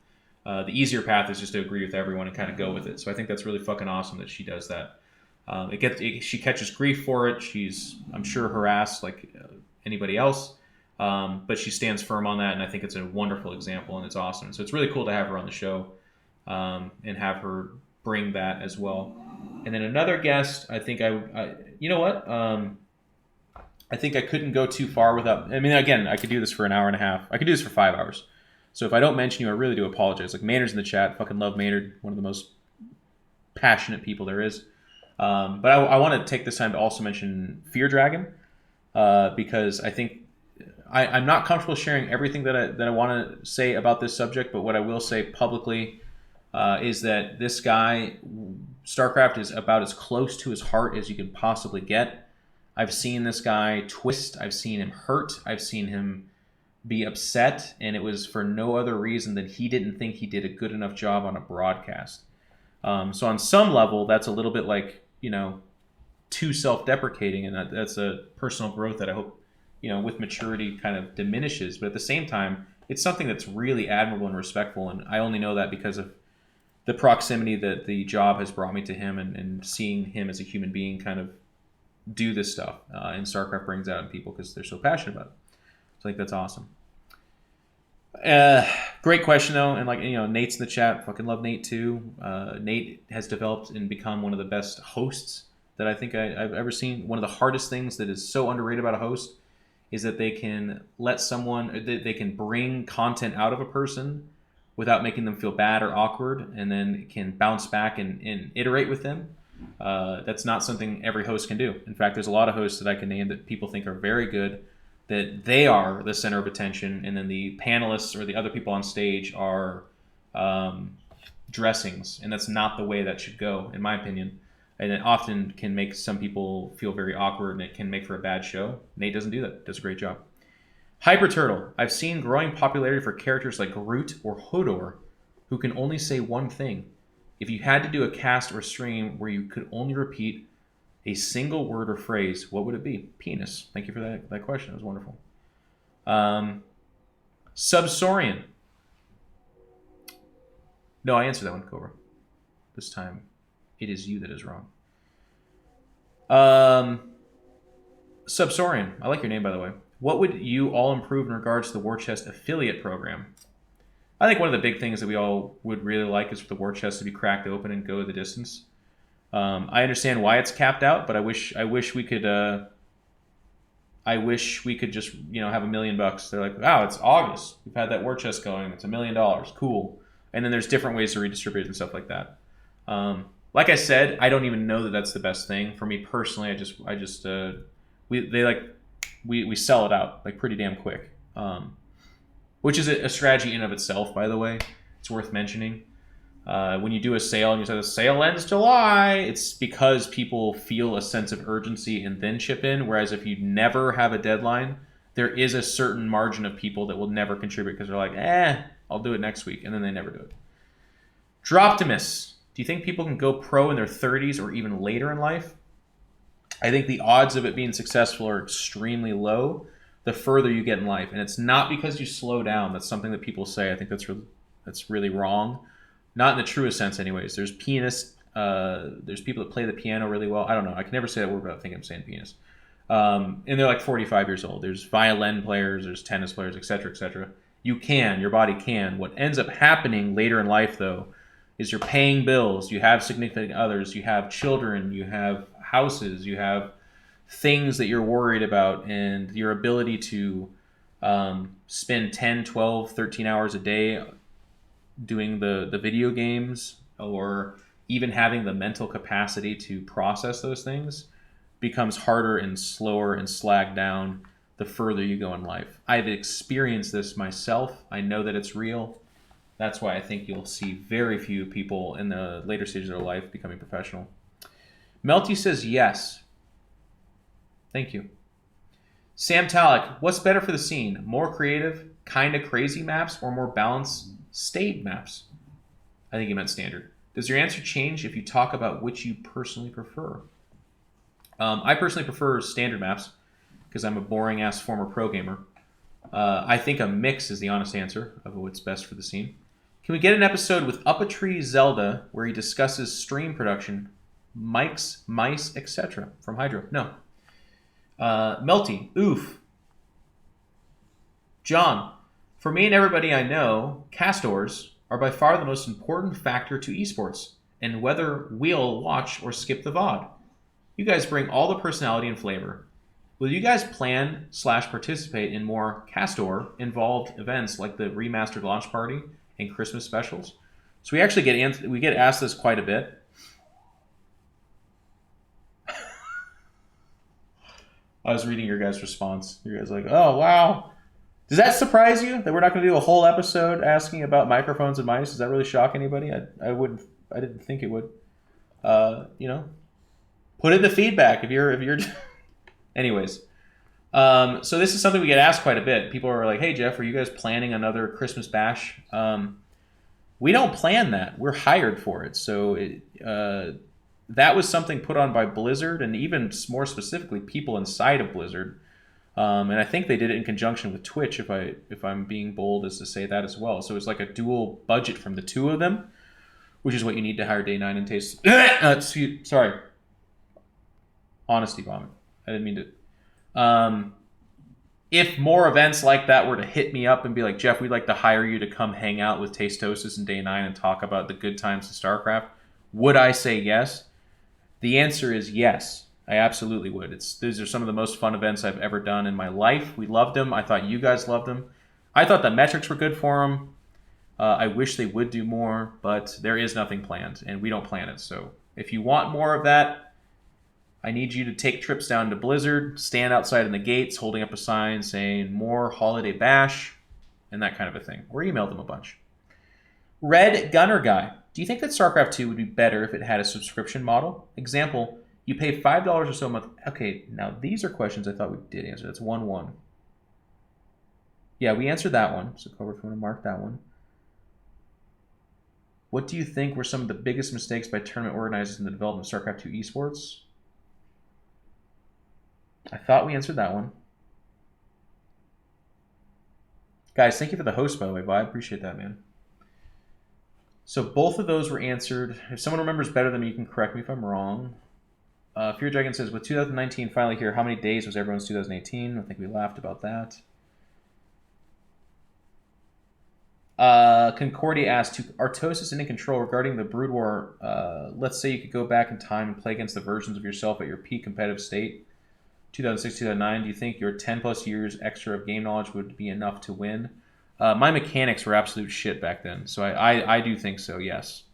The easier path is just to agree with everyone and kind of go with it. So I think that's really fucking awesome that she does that. She catches grief for it. She's, I'm sure, harassed like anybody else, but she stands firm on that, and I think it's a wonderful example, and it's awesome. So it's really cool to have her on the show and have her bring that as well. And then another guest, I think you know what? I think I couldn't go too far without. I mean, again, I could do this for an hour and a half. I could do this for 5 hours. So if I don't mention you, I really do apologize. Like Maynard's in the chat. Fucking love Maynard. One of the most passionate people there is. But I want to take this time to also mention Fear Dragon because I think I'm not comfortable sharing everything that I want to say about this subject. But what I will say publicly is that this guy, StarCraft, is about as close to his heart as you can possibly get. I've seen this guy twist. I've seen him hurt. I've seen him be upset, and it was for no other reason than he didn't think he did a good enough job on a broadcast. So on some level, that's a little bit like, too self-deprecating, and that's a personal growth that I hope, with maturity kind of diminishes. But at the same time, it's something that's really admirable and respectful, and I only know that because of the proximity that the job has brought me to him and seeing him as a human being kind of do this stuff. And StarCraft brings that out in people because they're so passionate about it. So I think that's awesome. Great question though, and Nate's in the chat. Fucking love Nate too. Nate has developed and become one of the best hosts that I think I've ever seen. One of the hardest things that is so underrated about a host is that they can let someone, they can bring content out of a person without making them feel bad or awkward, and then can bounce back and iterate with them. That's not something every host can do. In fact, there's a lot of hosts that I can name that people think are very good, that they are the center of attention, and then the panelists or the other people on stage are dressings, and that's not the way that should go, in my opinion. And it often can make some people feel very awkward, and it can make for a bad show. Nate doesn't do that. Does a great job. Hyper Turtle. I've seen growing popularity for characters like Groot or Hodor, who can only say one thing. If you had to do a cast or stream where you could only repeat a single word or phrase, what would it be? Penis. Thank you for that question. It was wonderful. Subsaurian. No, I answered that one, Cobra. This time, it is you that is wrong. Subsaurian. I like your name, by the way. What would you all improve in regards to the War Chest affiliate program? I think one of the big things that we all would really like is for the War Chest to be cracked open and go the distance. I understand why it's capped out, but I wish we could. I wish we could just have $1 million. They're like, wow, it's August. We've had that war chest going. It's $1 million. Cool. And then there's different ways to redistribute it and stuff like that. Like I said, I don't even know that that's the best thing for me personally. We sell it out like pretty damn quick. which is a strategy in and of itself, by the way. It's worth mentioning. When you do a sale and you say the sale ends July, it's because people feel a sense of urgency and then chip in. Whereas if you never have a deadline, there is a certain margin of people that will never contribute because they're like, I'll do it next week, and then they never do it. Droptimus, do you think people can go pro in their 30s or even later in life? I think the odds of it being successful are extremely low the further you get in life. And it's not because you slow down. That's something that people say. I think that's really wrong. Not in the truest sense anyways. There's pianists, there's people that play the piano really well. I don't know. I can never say that word without thinking I'm saying pianist. And they're like 45 years old. There's violin players, there's tennis players, etc., etc. Your body can. What ends up happening later in life, though, is you're paying bills, you have significant others, you have children, you have houses, you have things that you're worried about, and your ability to spend 10, 12, 13 hours a day doing the video games, or even having the mental capacity to process those things, becomes harder and slower and slagged down the further you go in life. I've experienced this myself. I know that it's real. That's why I think you'll see very few people in the later stages of their life becoming professional. Melty says yes. Thank you. Sam Talik, what's better for the scene? More creative, kind of crazy maps, or more balanced, staid maps? I think he meant standard. Does your answer change if you talk about which you personally prefer? I personally prefer standard maps because I'm a boring-ass former pro gamer. I think a mix is the honest answer of what's best for the scene. Can we get an episode with Up a Tree Zelda where he discusses stream production, mics, mice, etc. from Hydro? No. Melty, oof. John, for me and everybody I know, castors are by far the most important factor to esports, and whether we'll watch or skip the VOD. You guys bring all the personality and flavor. Will you guys plan / participate in more castor-involved events like the remastered launch party and Christmas specials? So we actually get asked this quite a bit. I was reading your guys' response. You guys are like, oh, wow. Does that surprise you that we're not going to do a whole episode asking about microphones and mice? Does that really shock anybody? I didn't think it would. Put in the feedback if you're anyways. So this is something we get asked quite a bit. People are like, hey Geoff, are you guys planning another Christmas bash? We don't plan that. We're hired for it. So that was something put on by Blizzard, and even more specifically people inside of Blizzard. And I think they did it in conjunction with Twitch, if I'm being bold as to say that as well. So it's like a dual budget from the two of them, which is what you need to hire Day 9 and Taste. Sorry. Honesty vomit. I didn't mean to. If more events like that were to hit me up and be like, Geoff, we'd like to hire you to come hang out with Tastosis and Day 9 and talk about the good times of StarCraft, would I say yes? The answer is yes. I absolutely would. These are some of the most fun events I've ever done in my life. We loved them. I thought you guys loved them. I thought the metrics were good for them. I wish they would do more, but there is nothing planned, and we don't plan it. So if you want more of that, I need you to take trips down to Blizzard, stand outside in the gates holding up a sign saying more holiday bash, and that kind of a thing. Or email them a bunch. Red Gunner Guy. Do you think that StarCraft 2 would be better if it had a subscription model? Example, you pay $5 or so a month. Okay, now these are questions I thought we did answer. That's 1-1. Yeah, we answered that one. So Cobra, if you want to mark that one. What do you think were some of the biggest mistakes by tournament organizers in the development of StarCraft 2 esports? I thought we answered that one. Guys, thank you for the host, by the way, Vi. I appreciate that, man. So both of those were answered. If someone remembers better than me, you can correct me if I'm wrong. Fear Dragon says, with 2019 finally here, how many days was everyone's 2018? I think we laughed about that. Concordia asked, to Artosis and In Control, regarding the Brood War, let's say you could go back in time and play against the versions of yourself at your peak competitive state, 2006, 2009, do you think your 10 plus years extra of game knowledge would be enough to win? My mechanics were absolute shit back then, so I do think so, yes.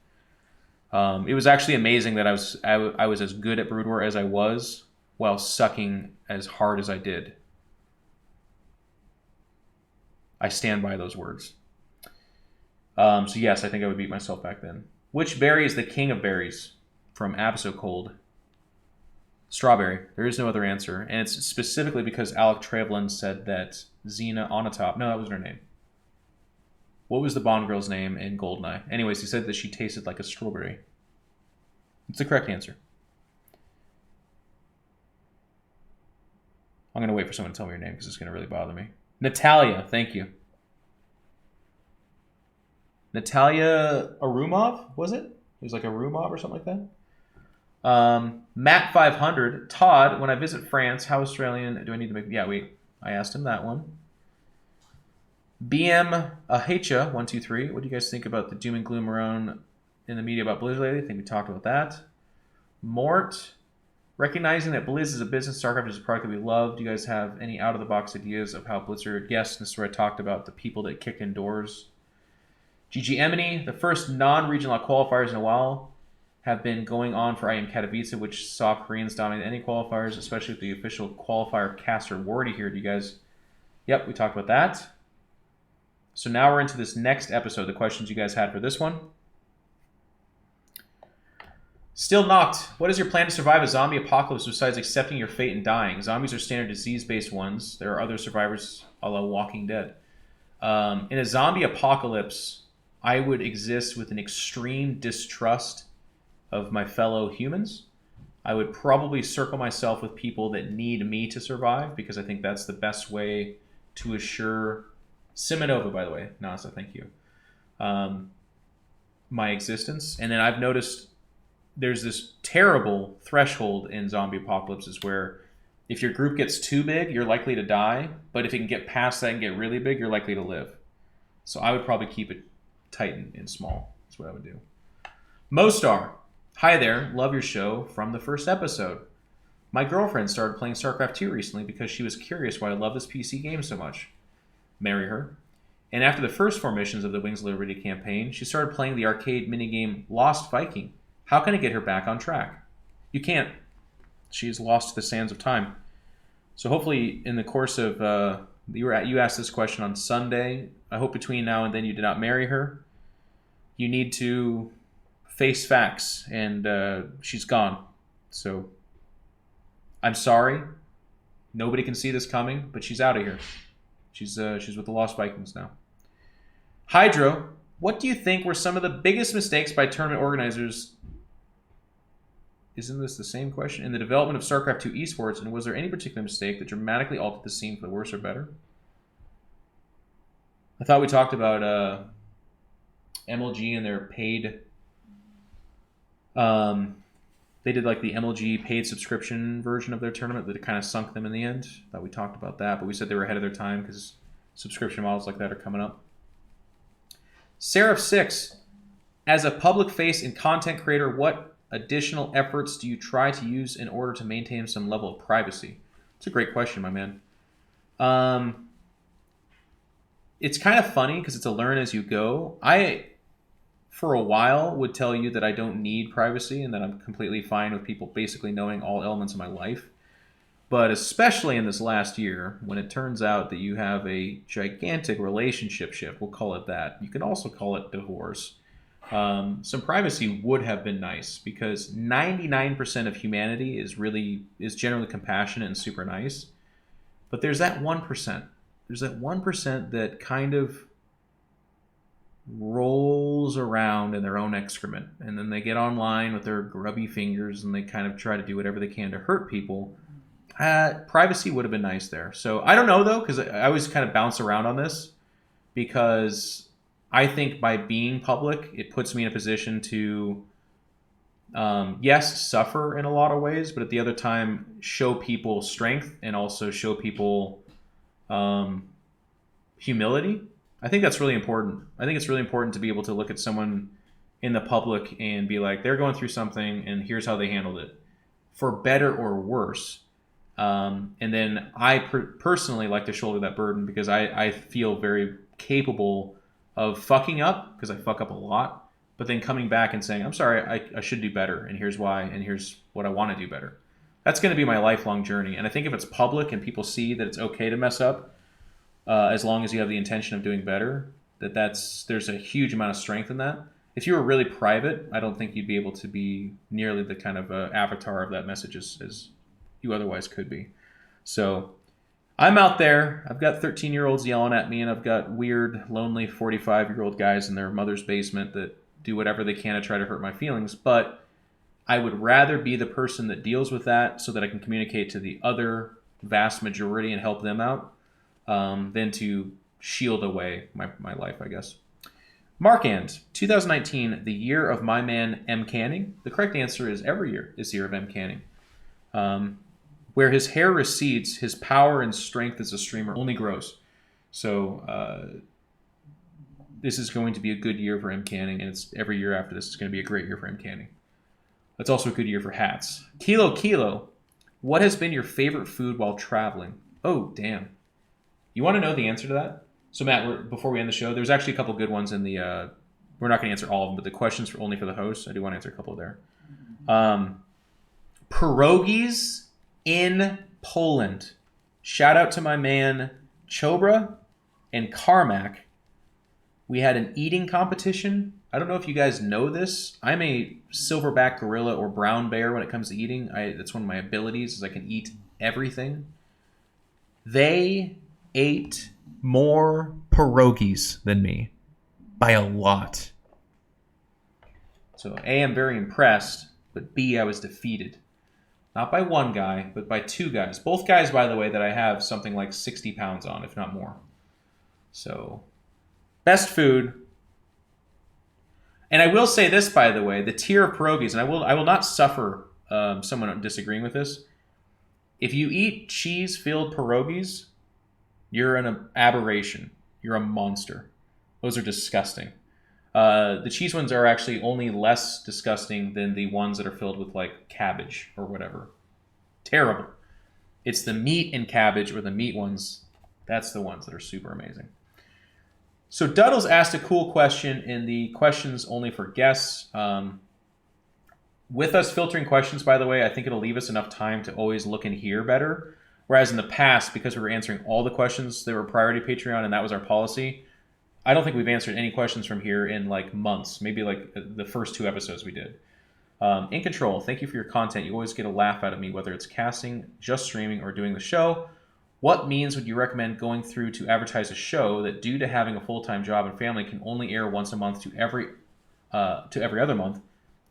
It was actually amazing that I was as good at Brood War as I was while sucking as hard as I did. I stand by those words. So yes, I think I would beat myself back then. Which berry is the king of berries? From Absolcold. Strawberry. There is no other answer. And it's specifically because Alec Trevelyan said that Xena Onatopp... No, that wasn't her name. What was the Bond girl's name in Goldeneye? Anyways, he said that she tasted like a strawberry. It's the correct answer. I'm going to wait for someone to tell me your name because it's going to really bother me. Natalia, thank you. Natalia Arumov, was it? It was like Arumov or something like that. Matt 500, Todd, when I visit France, how Australian do I need to make... Yeah, I asked him that one. BM Ahecha 123, what do you guys think about the doom and gloom around in the media about Blizzard lately? I think we talked about that. Mort, recognizing that Blizz is a business, StarCraft is a product that we love. Do you guys have any out-of-the-box ideas of how Blizzard... Yes, this is where I talked about the people that kick in doors. GG Emily, the first non-regional qualifiers in a while have been going on for IM Katowice, which saw Koreans dominate any qualifiers, especially with the official qualifier caster Wardy here. Do you guys... Yep, we talked about that. So now we're into this next episode, the questions you guys had for this one. Still Knocked. What is your plan to survive a zombie apocalypse besides accepting your fate and dying? Zombies are standard disease-based ones. There are other survivors a la Walking Dead. In a zombie apocalypse, I would exist with an extreme distrust of my fellow humans. I would probably circle myself with people that need me to survive because I think that's the best way to assure... Simonova, by the way. Nasa, thank you. My existence. And then I've noticed there's this terrible threshold in zombie apocalypses where if your group gets too big, you're likely to die. But if it can get past that and get really big, you're likely to live. So I would probably keep it tight and small. That's what I would do. Mostar. Hi there. Love your show from the first episode. My girlfriend started playing StarCraft 2 recently because she was curious why I love this PC game so much. Marry her. And after the first 4 missions of the Wings of Liberty campaign, she started playing the arcade minigame Lost Viking. How can I get her back on track? You can't. She's lost to the sands of time. So hopefully in the course of... you asked this question on Sunday. I hope between now and then you did not marry her. You need to face facts, and she's gone. So I'm sorry. Nobody can see this coming, but she's out of here. She's with the Lost Vikings now. Hydro, what do you think were some of the biggest mistakes by tournament organizers? Isn't this the same question? In the development of StarCraft 2 esports, and was there any particular mistake that dramatically altered the scene for the worse or better? I thought we talked about MLG and their paid... they did like the MLG paid subscription version of their tournament that kind of sunk them in the end. Thought we talked about that, but we said they were ahead of their time because subscription models like that are coming up. Seraph6, as a public face and content creator, what additional efforts do you try to use in order to maintain some level of privacy? It's a great question, my man. It's kind of funny because it's a learn as you go. I, for a while, would tell you that I don't need privacy and that I'm completely fine with people basically knowing all elements of my life. But especially in this last year, when it turns out that you have a gigantic relationship shift, we'll call it that. You can also call it divorce. Some privacy would have been nice because 99% of humanity is generally compassionate and super nice. But there's that 1%. There's that 1% that kind of rolls around in their own excrement. And then they get online with their grubby fingers and they kind of try to do whatever they can to hurt people. Privacy would have been nice there. So I don't know, though, because I always kind of bounce around on this because I think by being public, it puts me in a position to, yes, suffer in a lot of ways, but at the other time, show people strength and also show people humility. I think that's really important. I think it's really important to be able to look at someone in the public and be like, they're going through something and here's how they handled it, for better or worse. And then I personally like to shoulder that burden because I feel very capable of fucking up, because I fuck up a lot, but then coming back and saying, I'm sorry, I should do better, and here's why, and here's what I want to do better. That's going to be my lifelong journey. And I think if it's public and people see that it's okay to mess up, as long as you have the intention of doing better. There's a huge amount of strength in that. If you were really private, I don't think you'd be able to be nearly the kind of avatar of that message as you otherwise could be. So I'm out there. I've got 13-year-olds yelling at me, and I've got weird, lonely 45-year-old guys in their mother's basement that do whatever they can to try to hurt my feelings. But I would rather be the person that deals with that so that I can communicate to the other vast majority and help them out than to shield away my life, I guess. Markand, 2019, the year of my man M. Canning. The correct answer is every year is the year of M. Canning. Where his hair recedes, his power and strength as a streamer only grows. So this is going to be a good year for M. Canning, and it's every year after this is going to be a great year for M. Canning. It's also a good year for hats. Kilo, what has been your favorite food while traveling? Oh, damn. You want to know the answer to that? So, Matt, before we end the show, there's actually a couple good ones in the... we're not going to answer all of them, but the questions are only for the host. I do want to answer a couple there. Pierogies in Poland. Shout out to my man Chobra and Carmack. We had an eating competition. I don't know if you guys know this. I'm a silverback gorilla or brown bear when it comes to eating. That's one of my abilities is I can eat everything. They ate more pierogies than me by a lot. So A, I'm very impressed, but B, I was defeated. Not by one guy, but by two guys. Both guys, by the way, that I have something like 60 pounds on, if not more. So, best food. And I will say this, by the way, the tier of pierogies, and I will not suffer someone disagreeing with this. If you eat cheese-filled pierogies, you're an aberration. You're a monster. Those are disgusting. The cheese ones are actually only less disgusting than the ones that are filled with like cabbage or whatever. Terrible. It's the meat and cabbage or the meat ones. That's the ones that are super amazing. So Duddles asked a cool question in the questions only for guests. With us filtering questions, by the way, I think it'll leave us enough time to always look and hear better. Whereas in the past, because we were answering all the questions that were priority Patreon and that was our policy, I don't think we've answered any questions from here in like months, maybe like the first 2 episodes we did. In Control, thank you for your content. You always get a laugh out of me, whether it's casting, just streaming, or doing the show. What means would you recommend going through to advertise a show that, due to having a full-time job and family, can only air once a month to every other month?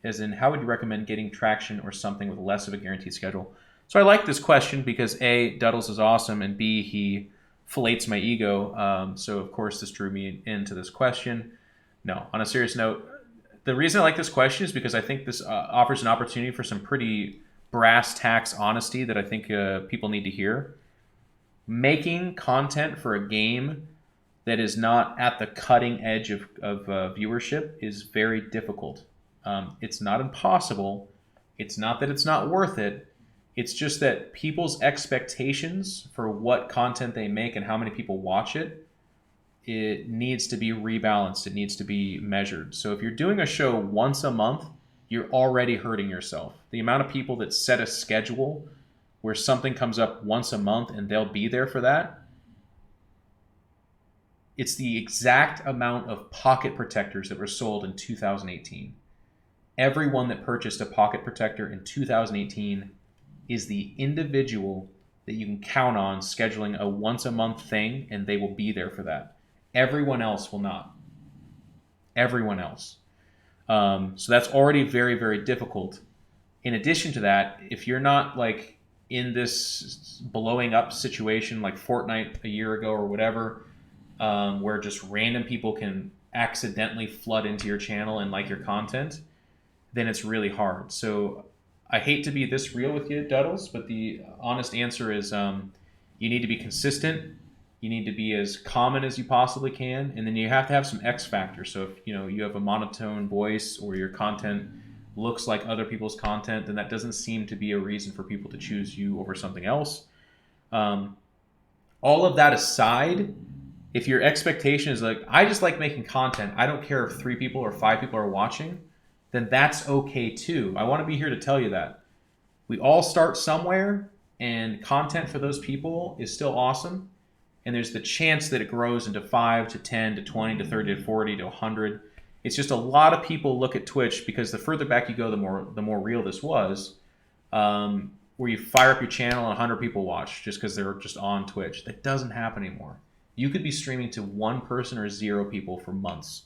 As in, how would you recommend getting traction or something with less of a guaranteed schedule? So I like this question because A, Duddles is awesome, and B, he fillets my ego. So of course this drew me into this question. No, on a serious note, the reason I like this question is because I think this offers an opportunity for some pretty brass tacks honesty that I think people need to hear. Making content for a game that is not at the cutting edge of viewership is very difficult. It's not impossible. It's not that it's not worth it. It's just that people's expectations for what content they make and how many people watch it, it needs to be rebalanced. It needs to be measured. So if you're doing a show once a month, you're already hurting yourself. The amount of people that set a schedule where something comes up once a month and they'll be there for that, it's the exact amount of pocket protectors that were sold in 2018. Everyone that purchased a pocket protector in 2018 is the individual that you can count on scheduling a once a month thing, and they will be there for that. Everyone else will not. Everyone else. So that's already very, very difficult. In addition to that, if you're not like in this blowing up situation like Fortnite a year ago or whatever, where just random people can accidentally flood into your channel and like your content, then it's really hard. So I hate to be this real with you, Duddles, but the honest answer is you need to be consistent. You need to be as common as you possibly can, and then you have to have some X factor. So if you have a monotone voice or your content looks like other people's content, then that doesn't seem to be a reason for people to choose you over something else. All of that aside, if your expectation is like, I just like making content, I don't care if 3 people or 5 people are watching, then that's okay too. I want to be here to tell you that. We all start somewhere, and content for those people is still awesome. and there's the chance that it grows into 5 to 10 to 20 to 30 to 40 to 100. It's just a lot of people look at Twitch because the further back you go, the more real this was. Where you fire up your channel and 100 people watch just because they're just on Twitch. That doesn't happen anymore. You could be streaming to 1 person or 0 people for months.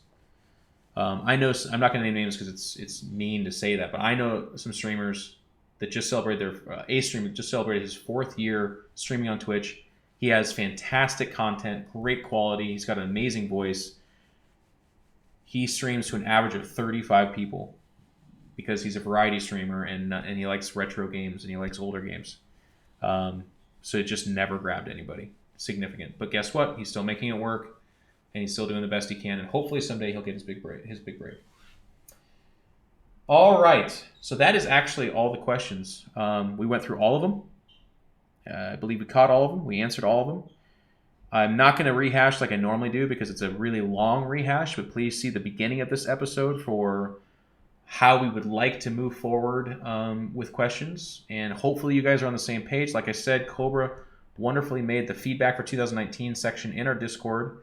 I know, I'm not going to name names because it's mean to say that, but I know some streamers that just celebrated a streamer just celebrated his 4th year streaming on Twitch. He has fantastic content, great quality. He's got an amazing voice. He streams to an average of 35 people because he's a variety streamer and he likes retro games and he likes older games. So it just never grabbed anybody significant. But guess what? He's still making it work and he's still doing the best he can. And hopefully someday he'll get his big break. All right. So that is actually all the questions. We went through all of them. I believe we caught all of them. We answered all of them. I'm not going to rehash like I normally do because it's a really long rehash, but please see the beginning of this episode for how we would like to move forward with questions. And hopefully you guys are on the same page. Like I said, Cobra wonderfully made the feedback for 2019 section in our Discord.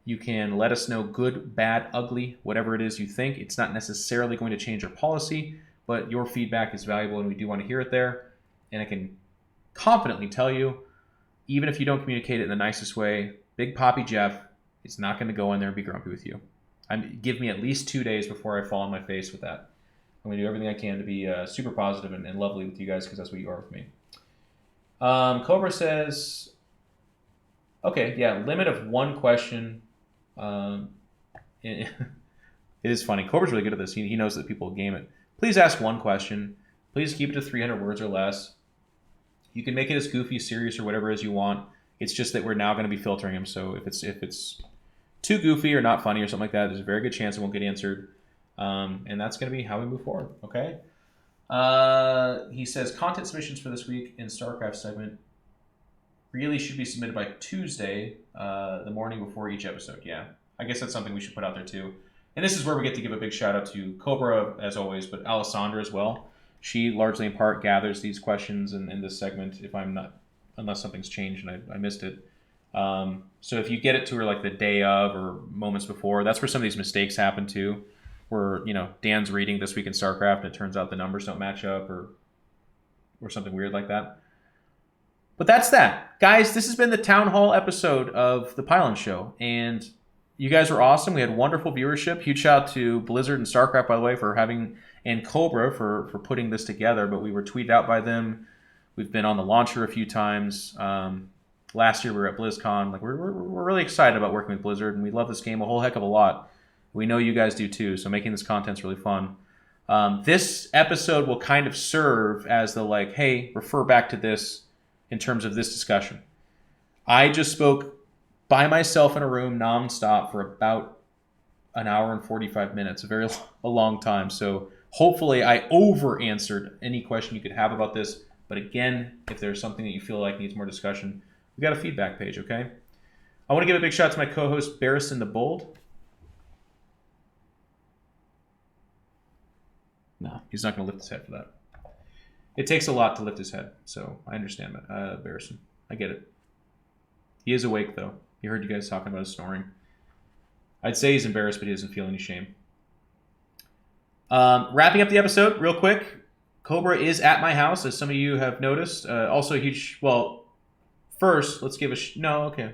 You can let us know good, bad, ugly, whatever it is you think. It's not necessarily going to change our policy, but your feedback is valuable and we do want to hear it there. And I can confidently tell you, even if you don't communicate it in the nicest way, Big Poppy Geoff is not going to go in there and be grumpy with you. Give me at least 2 days before I fall on my face with that. I'm going to do everything I can to be super positive and lovely with you guys because that's what you are with me. Cobra says, okay, yeah, limit of 1 question. It is funny. Cobra's really good at this. He knows that people game it. Please ask 1 question. Please keep it to 300 words or less. You can make it as goofy, serious, or whatever as you want. It's just that we're now going to be filtering them. So if it's too goofy or not funny or something like that, there's a very good chance it won't get answered. And that's going to be how we move forward. Okay. He says content submissions for this week in StarCraft segment really should be submitted by Tuesday, the morning before each episode. Yeah, I guess that's something we should put out there too. And this is where we get to give a big shout out to Cobra as always, but Alisaunder as well. She largely in part gathers these questions in this segment. Unless something's changed and I missed it. So if you get it to her like the day of or moments before, that's where some of these mistakes happen too. Where Dan's reading this week in StarCraft and it turns out the numbers don't match up or something weird like that. But that's that. Guys, this has been the Town Hall episode of The Pylon Show. And you guys were awesome. We had wonderful viewership. Huge shout out to Blizzard and StarCraft, by the way, for having, and Cobra for putting this together. But we were tweeted out by them. We've been on the launcher a few times. Last year we were at BlizzCon. Like we're really excited about working with Blizzard, and we love this game a whole heck of a lot. We know you guys do too, so making this content's really fun. This episode will kind of serve as the hey, refer back to this in terms of this discussion. I just spoke by myself in a room nonstop for about an hour and 45 minutes, a long time. So hopefully I over-answered any question you could have about this. But again, if there's something that you feel like needs more discussion, we got a feedback page, okay? I want to give a big shout out to my co-host, Barristan the Bold. No, he's not going to lift his head for that. It takes a lot to lift his head, so I understand that, Barristan. I get it. He is awake, though. He heard you guys talking about his snoring. I'd say he's embarrassed, but he doesn't feel any shame. Wrapping up the episode real quick. Cobra is at my house, as some of you have noticed. Also a huge... Well, first, let's give a... No, okay.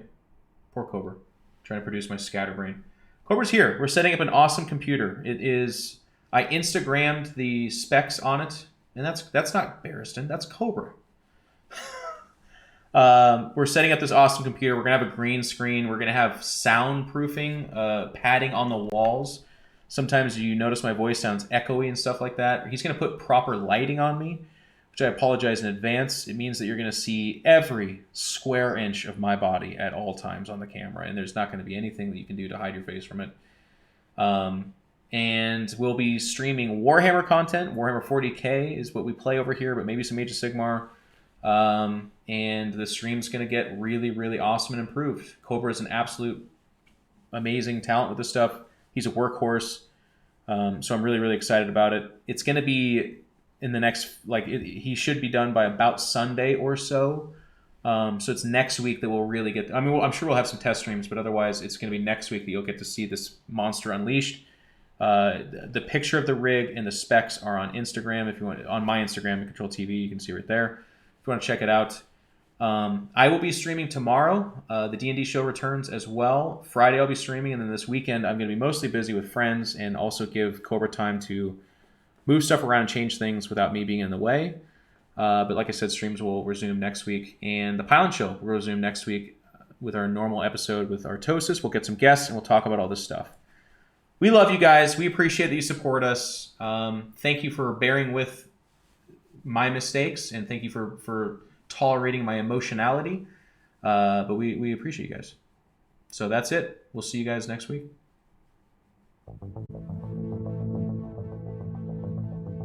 Poor Cobra. Trying to produce my scatterbrain. Cobra's here. We're setting up an awesome computer. It is... I Instagrammed the specs on it. And that's not Barristan. That's Cobra. We're setting up this awesome computer. We're going to have a green screen. We're going to have soundproofing, padding on the walls. Sometimes you notice my voice sounds echoey and stuff like that. He's going to put proper lighting on me, which I apologize in advance. It means that you're going to see every square inch of my body at all times on the camera, and there's not going to be anything that you can do to hide your face from it. And we'll be streaming Warhammer content. Warhammer 40k is what we play over here, but maybe some Age of Sigmar. And the stream's going to get really, really awesome and improved. Cobra is an absolute amazing talent with this stuff. He's a workhorse. So I'm really, really excited about it. It's going to be in the next, he should be done by about Sunday or so. So it's next week that we'll really get. I mean, I'm sure we'll have some test streams, but otherwise, it's going to be next week that you'll get to see this monster unleashed. The picture of the rig and the specs are on Instagram. If you want, on my Instagram, iNcontroLTV, you can see right there. If you want to check it out, I will be streaming tomorrow. The D&D show returns as well. Friday I'll be streaming, and then this weekend I'm going to be mostly busy with friends and also give Cobra time to move stuff around and change things without me being in the way. But like I said, streams will resume next week, and the Pylon Show will resume next week with our normal episode with Artosis. We'll get some guests, and we'll talk about all this stuff. We love you guys. We appreciate that you support us. Thank you for bearing with my mistakes, and thank you for tolerating my emotionality. But we appreciate you guys. So that's it. We'll see you guys next week.